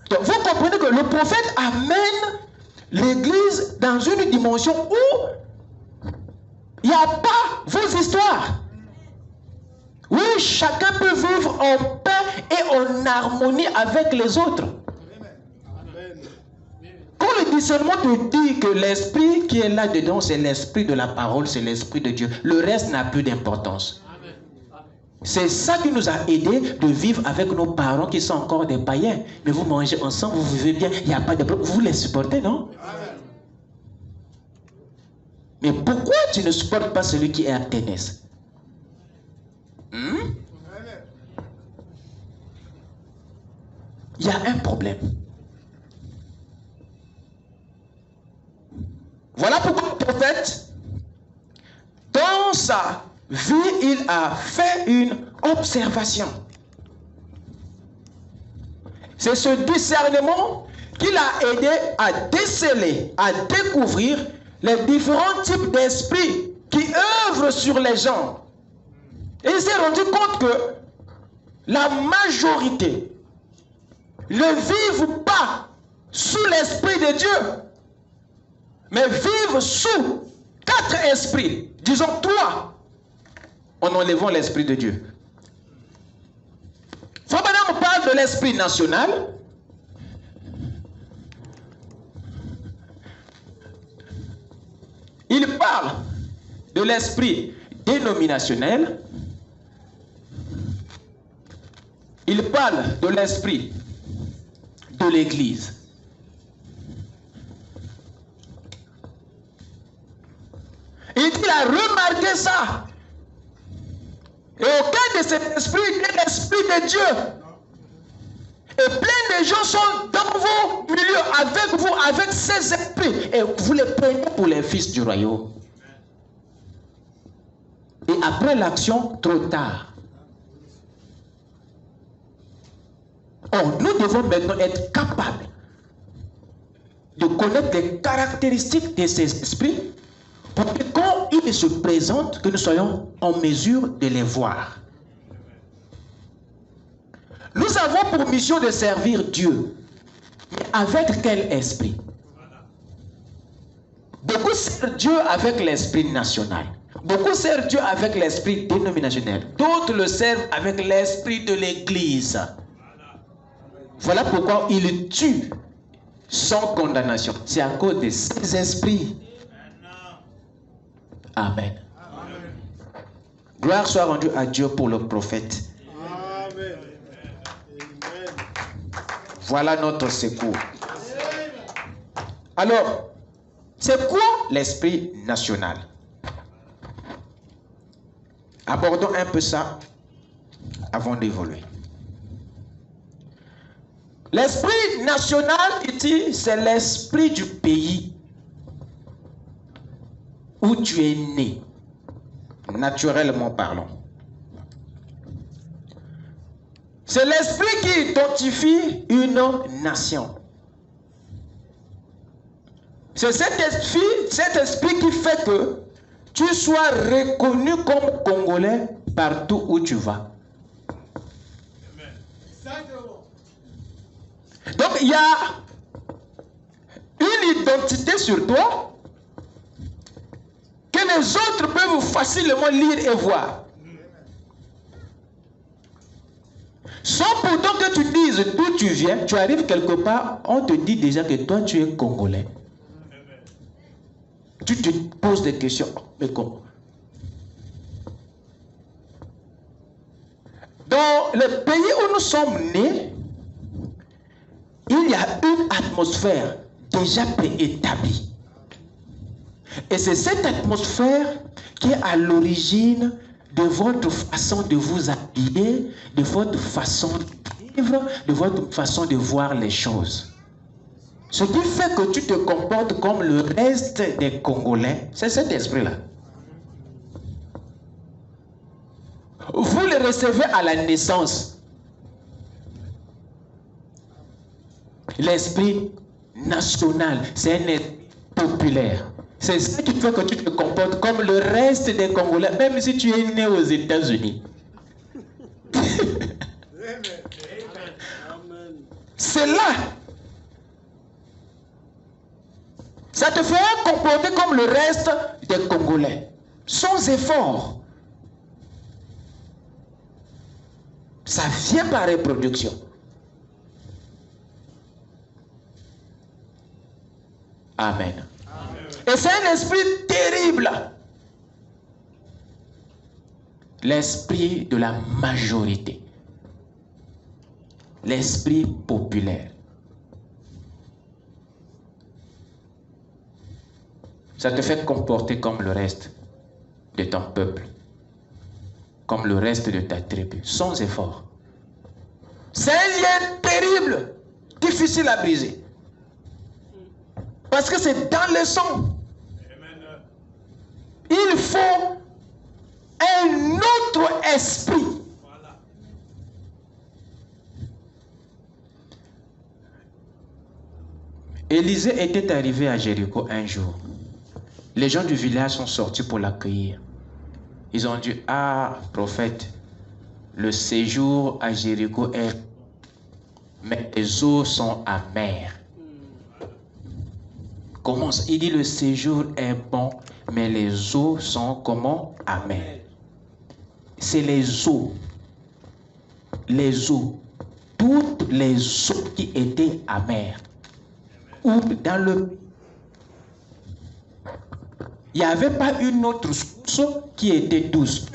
Donc vous comprenez que le prophète amène l'église dans une dimension où il n'y a pas vos histoires. Oui, chacun peut vivre en paix et en harmonie avec les autres. Quand le discernement te dit que l'esprit qui est là-dedans, c'est l'esprit de la parole, c'est l'esprit de Dieu, le reste n'a plus d'importance. C'est ça qui nous a aidés de vivre avec nos parents qui sont encore des païens. Mais vous mangez ensemble, vous vivez bien, il n'y a pas de problème. Vous les supportez, non? Mais pourquoi tu ne supportes pas celui qui est athéniste? Il y a un problème. Voilà pourquoi le prophète, dans sa vie, il a fait une observation. C'est ce discernement qui l'a aidé à déceler, à découvrir les différents types d'esprits qui œuvrent sur les gens. Et il s'est rendu compte que la majorité ne vivent pas sous l'esprit de Dieu, mais vivent sous 4 esprits, disons 3, en enlevant l'esprit de Dieu. Fabadam parle de l'esprit national. Il parle de l'esprit dénominationnel. Il parle de l'esprit de l'Église. Et il a remarqué ça. Et aucun de ces esprits n'est l'esprit de Dieu. Et plein de gens sont dans vos milieux, avec vous, avec ces esprits. Et vous les prenez pour les fils du royaume. Et après l'action, trop tard. Or, nous devons maintenant être capables de connaître les caractéristiques de ces esprits pour que quand ils se présentent, que nous soyons en mesure de les voir. Nous avons pour mission de servir Dieu. Mais avec quel esprit? Beaucoup servent Dieu avec l'esprit national. Beaucoup servent Dieu avec l'esprit dénominationnel. D'autres le servent avec l'esprit de l'Église. Voilà pourquoi ils tuent sans condamnation. C'est à cause de ces esprits. Amen. Amen. Gloire soit rendue à Dieu pour le prophète. Amen. Voilà notre secours. Alors, c'est quoi l'esprit national? Abordons un peu ça avant d'évoluer. L'esprit national ici, c'est l'esprit du pays où tu es né, naturellement parlant. C'est l'esprit qui identifie une nation. C'est cet esprit qui fait que tu sois reconnu comme Congolais partout où tu vas. Donc il y a une identité sur toi que les autres peuvent facilement lire et voir. Sans pourtant que tu dises d'où tu viens, tu arrives quelque part, on te dit déjà que toi tu es Congolais. Tu te poses des questions. Mais comment? Dans le pays où nous sommes nés, il y a une atmosphère déjà préétablie. Et c'est cette atmosphère qui est à l'origine de votre façon de vous habiller, de votre façon de vivre, de votre façon de voir les choses. Ce qui fait que tu te comportes comme le reste des Congolais, c'est cet esprit-là. Vous le recevez à la naissance. L'esprit national, c'est un esprit populaire. C'est ça qui fait que tu te comportes comme le reste des Congolais, même si tu es né aux États-Unis. C'est là. Ça te fera comporter comme le reste des Congolais, sans effort. Ça vient par reproduction. Amen. Et c'est un esprit terrible. L'esprit de la majorité. L'esprit populaire. Ça te fait comporter comme le reste de ton peuple. Comme le reste de ta tribu. Sans effort. C'est un lien terrible. Difficile à briser. Parce que c'est dans le sang. Il faut un autre esprit. Élisée était arrivé à Jéricho un jour. Les gens du village sont sortis pour l'accueillir. Ils ont dit, ah, prophète, le séjour à Jéricho est... mais les eaux sont amères. Comment? Il dit, le séjour est bon, mais les eaux sont comment? Amères. C'est les eaux. Les eaux. Toutes les eaux qui étaient amères. Ou dans le... Il n'y avait pas une autre source qui était douce.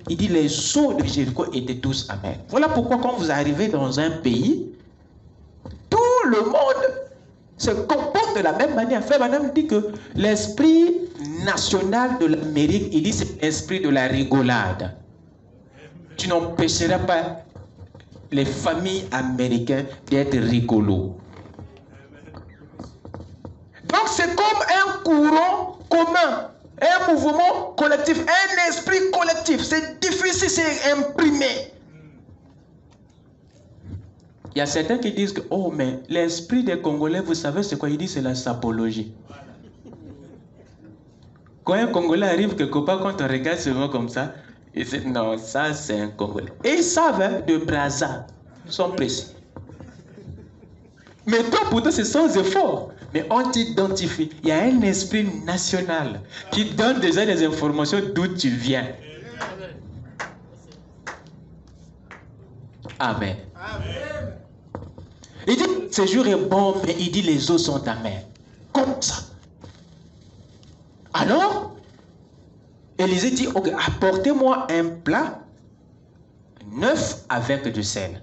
Il dit les eaux de Jéricho étaient tous amères. Voilà pourquoi quand vous arrivez dans un pays, tout le monde se comporte de la même manière. Frère Madame dit que l'esprit national de l'Amérique, il dit c'est l'esprit de la rigolade. Tu n'empêcheras pas les familles américaines d'être rigolos. Donc c'est comme un courant commun, un mouvement collectif, un esprit collectif. C'est difficile, c'est imprimé. Il y a certains qui disent que, oh, mais l'esprit des Congolais, vous savez c'est quoi? Ils disent c'est la sapologie. Quand un Congolais arrive quelque part, quand on regarde seulement comme ça, ils disent non, ça c'est un Congolais. Et ils savent, hein, de Brazza, ils sont précis. Mais toi, pourtant, c'est sans effort. Mais on t'identifie. Il y a un esprit national qui donne déjà des informations d'où tu viens. Amen. Amen. Il dit, ce jour est bon, mais il dit, les eaux sont amères. Comme ça. Alors, Élisée dit, ok, apportez-moi un plat neuf avec du sel.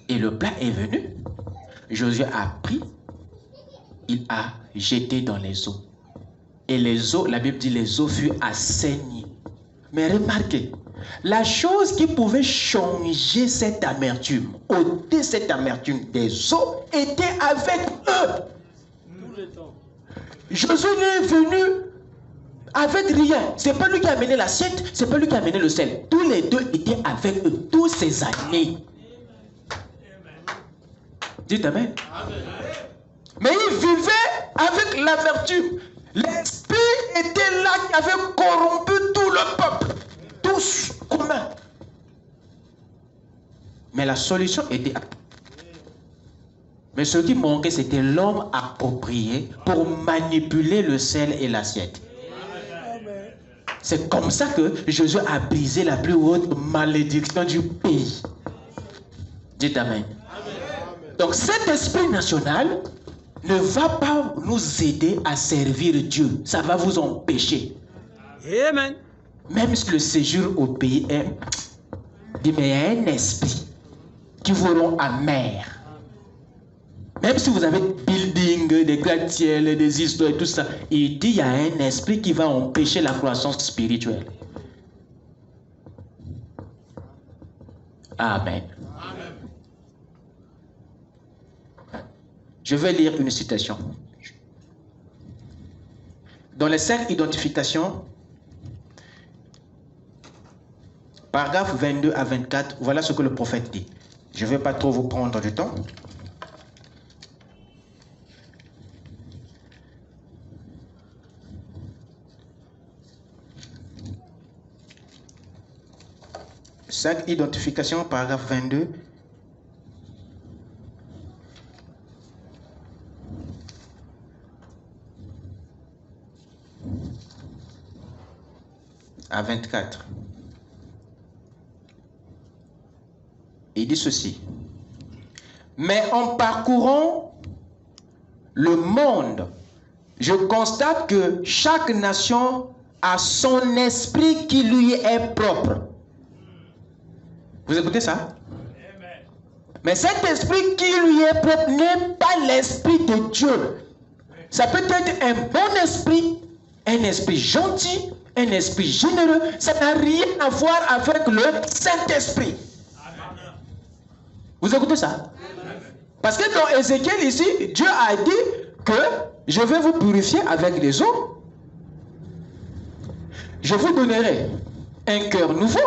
Et le plat est venu. Josué a pris, il a jeté dans les eaux. Et les eaux, la Bible dit, les eaux furent assainies. Mais remarquez, la chose qui pouvait changer cette amertume, ôter cette amertume des eaux, était avec eux. Tout le temps. Josué est venu avec rien. C'est pas lui qui a amené l'assiette, c'est pas lui qui a amené le sel. Tous les deux étaient avec eux, toutes ces années. Dites Amen. Amen. Mais ils vivaient avec l'amertume. L'esprit était là qui avait corrompu tout le peuple. Tous communs. Mais la solution était... Mais ce qui manquait, c'était l'homme approprié pour manipuler le sel et l'assiette. C'est comme ça que Josué a brisé la plus haute malédiction du pays. Dites Amen. Donc cet esprit national ne va pas nous aider à servir Dieu. Ça va vous empêcher. Amen. Même si le séjour au pays est... dit, mais il y a un esprit qui vous rend amer. Même si vous avez des buildings, des gratte-ciels, des histoires et tout ça, il dit il y a un esprit qui va empêcher la croissance spirituelle. Amen. Je vais lire une citation. Dans les 5 identifications, paragraphe 22 à 24, voilà ce que le prophète dit. Je ne vais pas trop vous prendre du temps. Cinq identifications, paragraphe 22. À 24. Il dit ceci. Mais en parcourant le monde, je constate que chaque nation a son esprit qui lui est propre. Vous écoutez ça? Mais cet esprit qui lui est propre n'est pas l'esprit de Dieu. Ça peut être un bon esprit, un esprit gentil, un esprit généreux. Ça n'a rien à voir avec le Saint-Esprit. Vous écoutez ça? Parce que dans Ézéchiel ici, Dieu a dit que je vais vous purifier avec les eaux. je vous donnerai un cœur nouveau,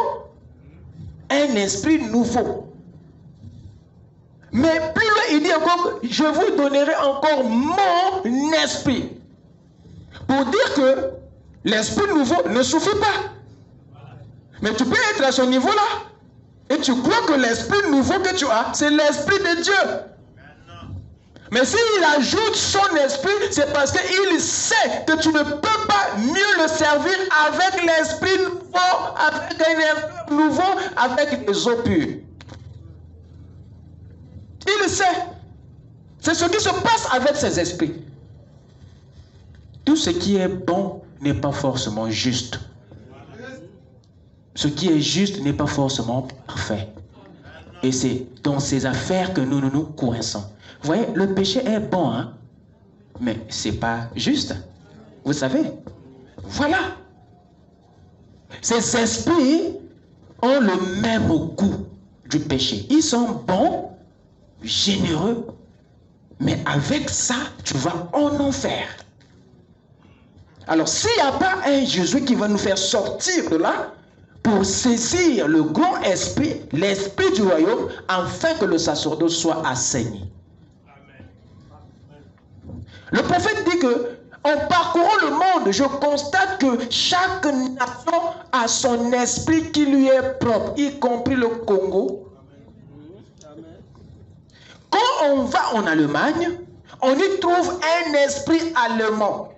un esprit nouveau. Mais plus loin, il dit encore, je vous donnerai encore mon esprit. Pour dire que l'esprit nouveau ne suffit pas. Mais tu peux être à ce niveau-là. Et tu crois que l'esprit nouveau que tu as, c'est l'esprit de Dieu. Mais s'il ajoute son esprit, c'est parce qu'il sait que tu ne peux pas mieux le servir avec l'esprit nouveau, avec un esprit nouveau, avec des eaux pures. Il le sait. C'est ce qui se passe avec ces esprits. Tout ce qui est bon n'est pas forcément juste. Ce qui est juste n'est pas forcément parfait. Et c'est dans ces affaires que nous nous coinçons. Vous voyez, le péché est bon, hein? Mais ce n'est pas juste. Vous savez? Voilà. Ces esprits ont le même goût du péché. Ils sont bons, généreux, mais avec ça, tu vas en enfer. Alors, s'il n'y a pas un Jésus qui va nous faire sortir de là, pour saisir le grand esprit, l'esprit du royaume, afin que le sacerdoce soit assaini. Le prophète dit que, en parcourant le monde, je constate que chaque nation a son esprit qui lui est propre, y compris le Congo. Quand on va en Allemagne, on y trouve un esprit allemand.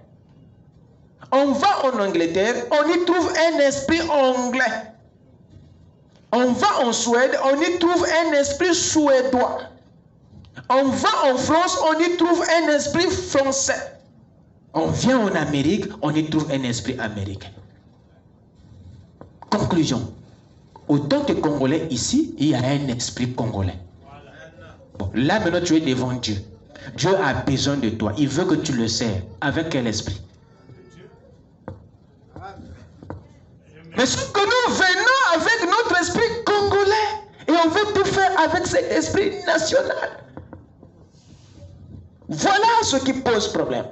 On va en Angleterre, on y trouve un esprit anglais. On va en Suède, on y trouve un esprit suédois. On va en France, on y trouve un esprit français. On vient en Amérique, on y trouve un esprit américain. Conclusion. Autant que Congolais ici, il y a un esprit congolais. Bon, là maintenant tu es devant Dieu. Dieu a besoin de toi. Il veut que tu le sers. Avec quel esprit? Mais ce que nous venons avec notre esprit congolais et on veut tout faire avec cet esprit national. Voilà ce qui pose problème.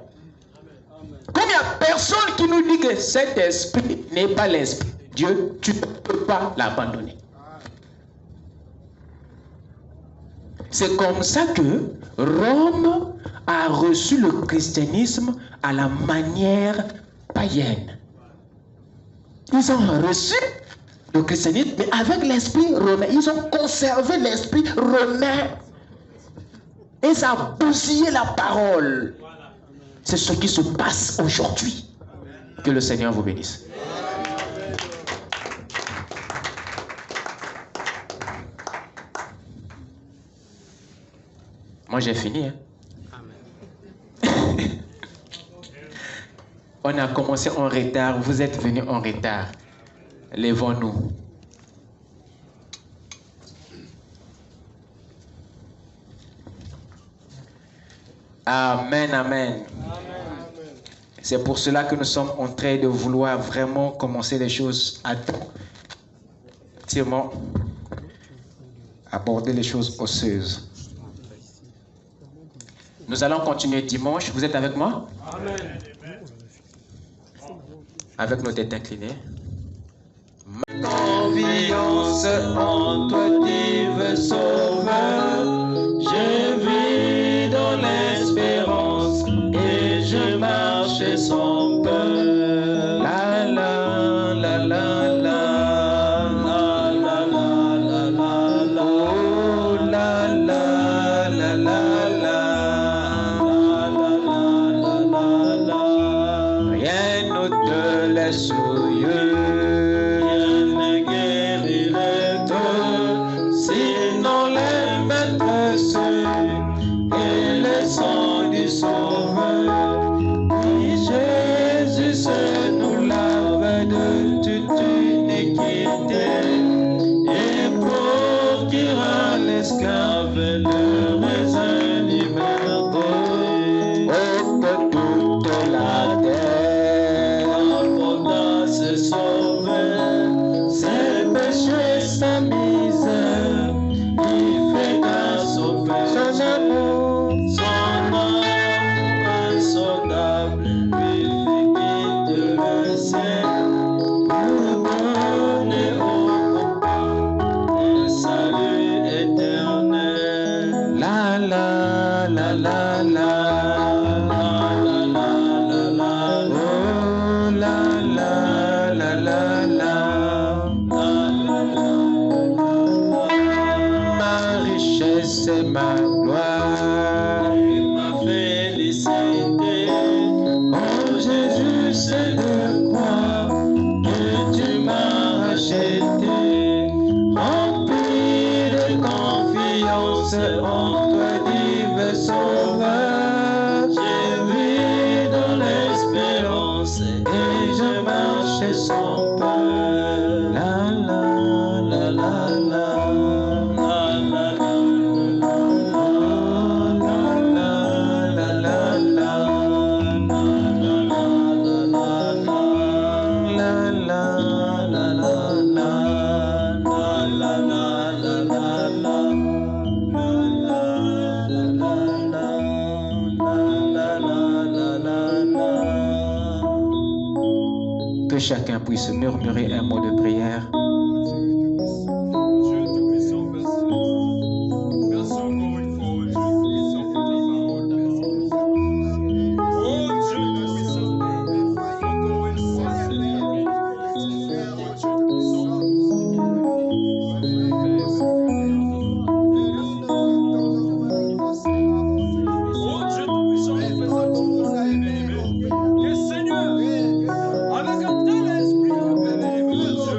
Comme il n'y a personne qui nous dit que cet esprit n'est pas l'esprit, Dieu, tu ne peux pas l'abandonner. C'est comme ça que Rome a reçu le christianisme à la manière païenne. Ils ont reçu le christianisme, mais avec l'esprit romain. Ils ont conservé l'esprit romain. Et ça a bousillé la parole. C'est ce qui se passe aujourd'hui. Que le Seigneur vous bénisse. Moi j'ai fini. Hein? On a commencé en retard, vous êtes venus en retard. Lèvons-nous. Amen, amen. C'est pour cela que nous sommes en train de vouloir vraiment commencer les choses à effectivement aborder les choses osseuses. Nous allons continuer dimanche. Vous êtes avec moi? Amen. Avec nos têtes inclinées. Confiance en toi, divin Sauveur. Je vis dans l'espérance et je marche sans peur. La la la la la. La la la la la la. Oh la la la la la. Souilleux, rien ne guérirait sinon les maîtresses et le sang du Sauveur. Oui, Jésus se nous lave de toute iniquité et procurera l'esclave le raisin liberté. Oh, que toute la terre ses péchés, sa misère, il fait grâce au Père. Son amour, son simplicité. Oh Jésus, c'est de quoi que tu m'as racheté. Rempli de confiance en toi, divin Sauveur. J'ai vu dans l'espérance et je marche sans peur. La la la la la. Que chacun puisse murmurer un mot de prière. Dieu Tout-Puissant, merci. Merci encore une fois, Dieu Tout-Puissant, pour ta parole. Merci. Oh Dieu Tout-Puissant, encore une fois, Seigneur. Oh Dieu Tout-Puissant. Oh Dieu Tout-Puissant, fais ça comme vous avez bien-aimé. Que Seigneur, avec un tel esprit, bien-aimé, Dieu,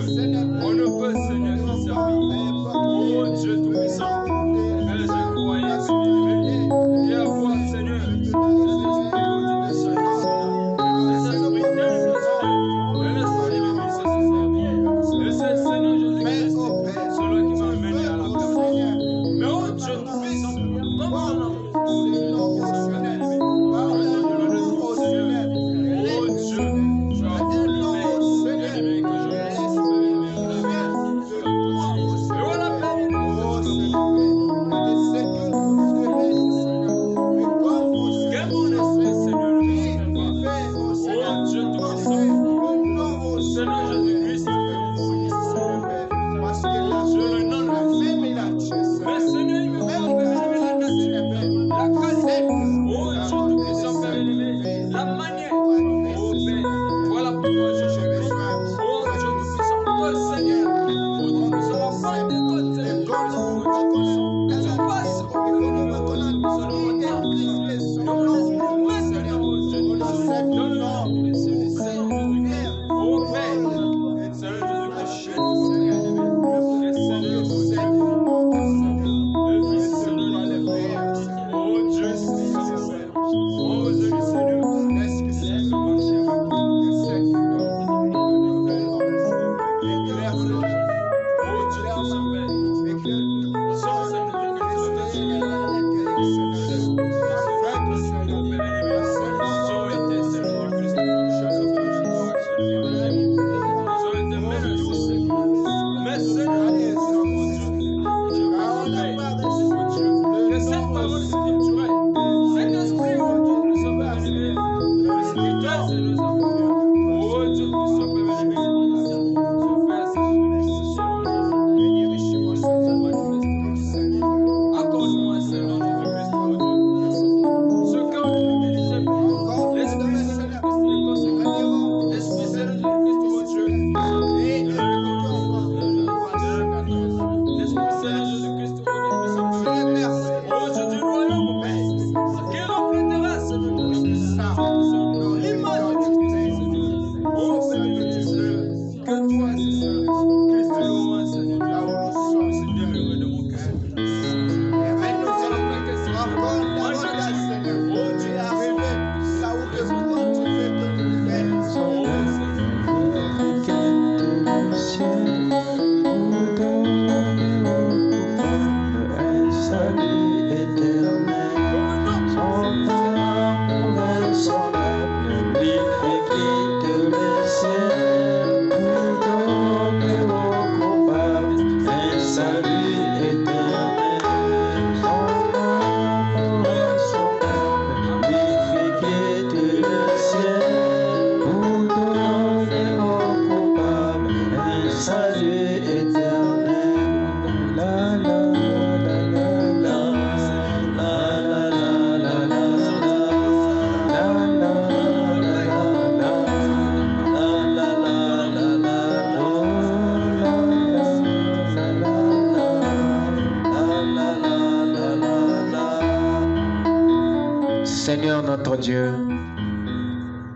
notre Dieu,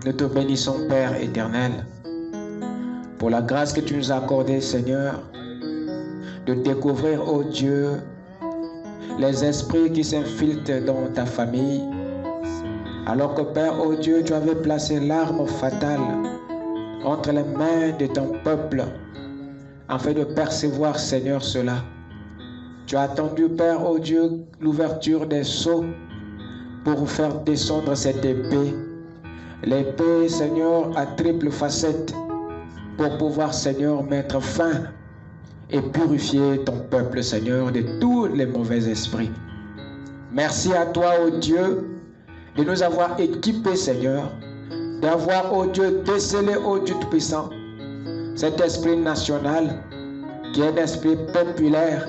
nous te bénissons, Père éternel, pour la grâce que tu nous as accordée, Seigneur, de découvrir, ô Dieu, les esprits qui s'infiltrent dans ta famille, alors que, Père, ô Dieu, tu avais placé l'arme fatale entre les mains de ton peuple, afin de percevoir, Seigneur, cela. Tu as attendu, Père, ô Dieu, l'ouverture des sceaux pour faire descendre cette épée. L'épée, Seigneur, à triple facette, pour pouvoir, Seigneur, mettre fin et purifier ton peuple, Seigneur, de tous les mauvais esprits. Merci à toi, ô Dieu, de nous avoir équipés, Seigneur, d'avoir, ô Dieu, décelé, ô Dieu Tout-Puissant, cet esprit national qui est un esprit populaire,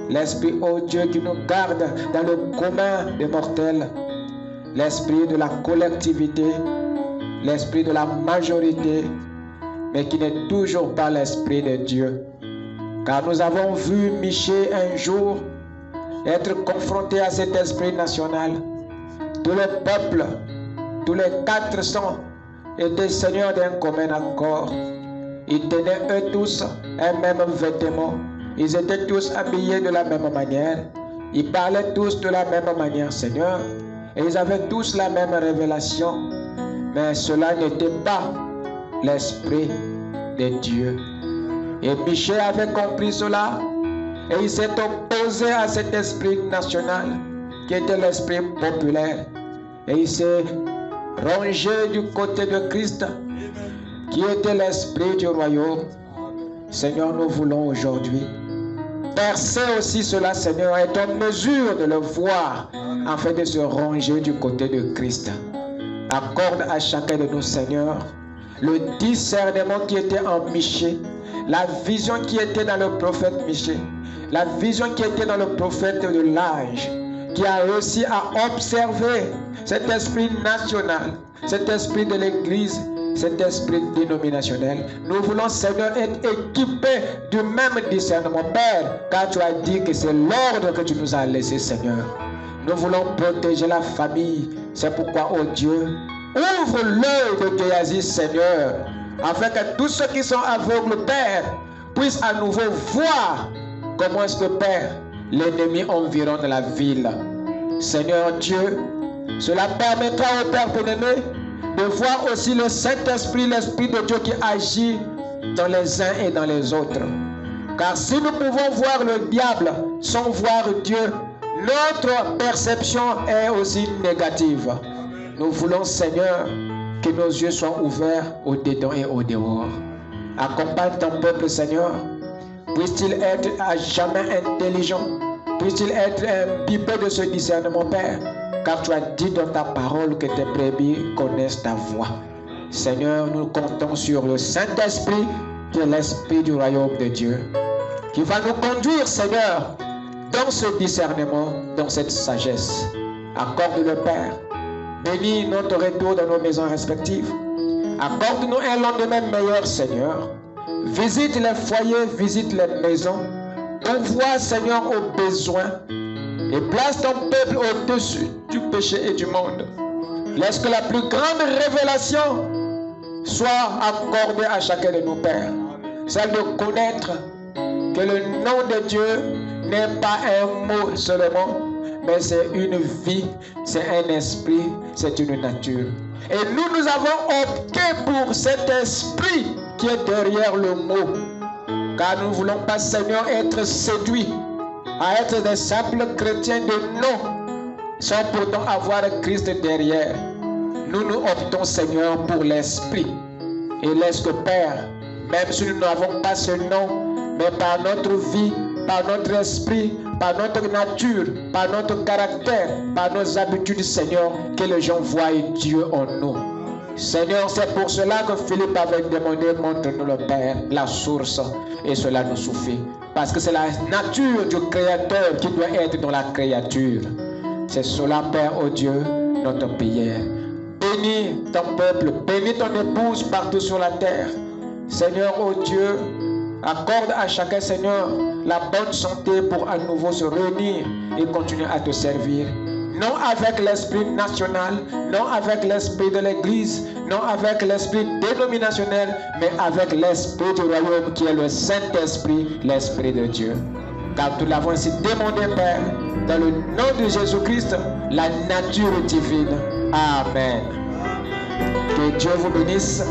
l'esprit, ô Dieu, qui nous garde dans le commun des mortels, l'esprit de la collectivité, l'esprit de la majorité, mais qui n'est toujours pas l'esprit de Dieu. Car nous avons vu Michée un jour être confronté à cet esprit national. Tout le peuple, tous les 400 étaient seigneurs d'un commun accord. Ils tenaient eux tous un même vêtement. Ils étaient tous habillés de la même manière. Ils parlaient tous de la même manière, Seigneur. Et ils avaient tous la même révélation. Mais cela n'était pas l'esprit de Dieu. Et Michée avait compris cela. Et il s'est opposé à cet esprit national qui était l'esprit populaire. Et il s'est rangé du côté de Christ qui était l'esprit du royaume. Seigneur, nous voulons aujourd'hui percer aussi cela, Seigneur, être en mesure de le voir afin de se ranger du côté de Christ. Accorde à chacun de nous, Seigneur, le discernement qui était en Michée, la vision qui était dans le prophète Michée, la vision qui était dans le prophète de l'âge, qui a réussi à observer cet esprit national, cet esprit de l'Église, cet esprit dénominationnel. Nous voulons, Seigneur, être équipés du même discernement, Père, car tu as dit que c'est l'ordre que tu nous as laissé, Seigneur. Nous voulons protéger la famille. C'est pourquoi, oh Dieu, ouvre l'œil de Géasi, Seigneur, afin que tous ceux qui sont aveugles, Père, puissent à nouveau voir comment est-ce que, Père, l'ennemi environne la ville. Seigneur Dieu, cela permettra au Père bien-aimé de voir aussi le Saint-Esprit, l'Esprit de Dieu qui agit dans les uns et dans les autres. Car si nous pouvons voir le diable sans voir Dieu, notre perception est aussi négative. Nous voulons, Seigneur, que nos yeux soient ouverts au dedans et au dehors. Accompagne ton peuple, Seigneur. Puisse-t-il être à jamais intelligent. Puisse-t-il être imbibé de ce discernement, Père. Car tu as dit dans ta parole que tes brebis connaissent ta voix. Seigneur, nous comptons sur le Saint-Esprit, qui est l'Esprit du royaume de Dieu, qui va nous conduire, Seigneur, dans ce discernement, dans cette sagesse. Accorde-le, Père. Bénis notre retour dans nos maisons respectives. Accorde-nous un lendemain meilleur, Seigneur. Visite les foyers, visite les maisons. Envoie, Seigneur, aux besoins. Et place ton peuple au-dessus du péché et du monde. Laisse que la plus grande révélation soit accordée à chacun de nos pères. Celle de connaître que le nom de Dieu n'est pas un mot seulement, mais c'est une vie, c'est un esprit, c'est une nature. Et nous avons opté pour cet esprit qui est derrière le mot. Car nous ne voulons pas, Seigneur, être séduits à être des simples chrétiens de nom, sans pourtant avoir Christ derrière. Nous optons, Seigneur, pour l'esprit. Et laisse que, Père, même si nous n'avons pas ce nom, mais par notre vie, par notre esprit, par notre nature, par notre caractère, par nos habitudes, Seigneur, que les gens voient Dieu en nous. Seigneur, c'est pour cela que Philippe avait demandé, montre-nous le Père, la source, et cela nous suffit. Parce que c'est la nature du Créateur qui doit être dans la créature. C'est cela, Père, oh Dieu, notre prière. Bénis ton peuple, bénis ton épouse partout sur la terre. Seigneur, oh Dieu, accorde à chacun, Seigneur, la bonne santé pour à nouveau se réunir et continuer à te servir. non avec l'esprit national, non avec l'esprit de l'église, non avec l'esprit dénominationnel, mais avec l'esprit du royaume qui est le Saint-Esprit, l'Esprit de Dieu. Car nous l'avons ainsi demandé, Père, dans le nom de Jésus-Christ, la nature divine. Amen. Que Dieu vous bénisse.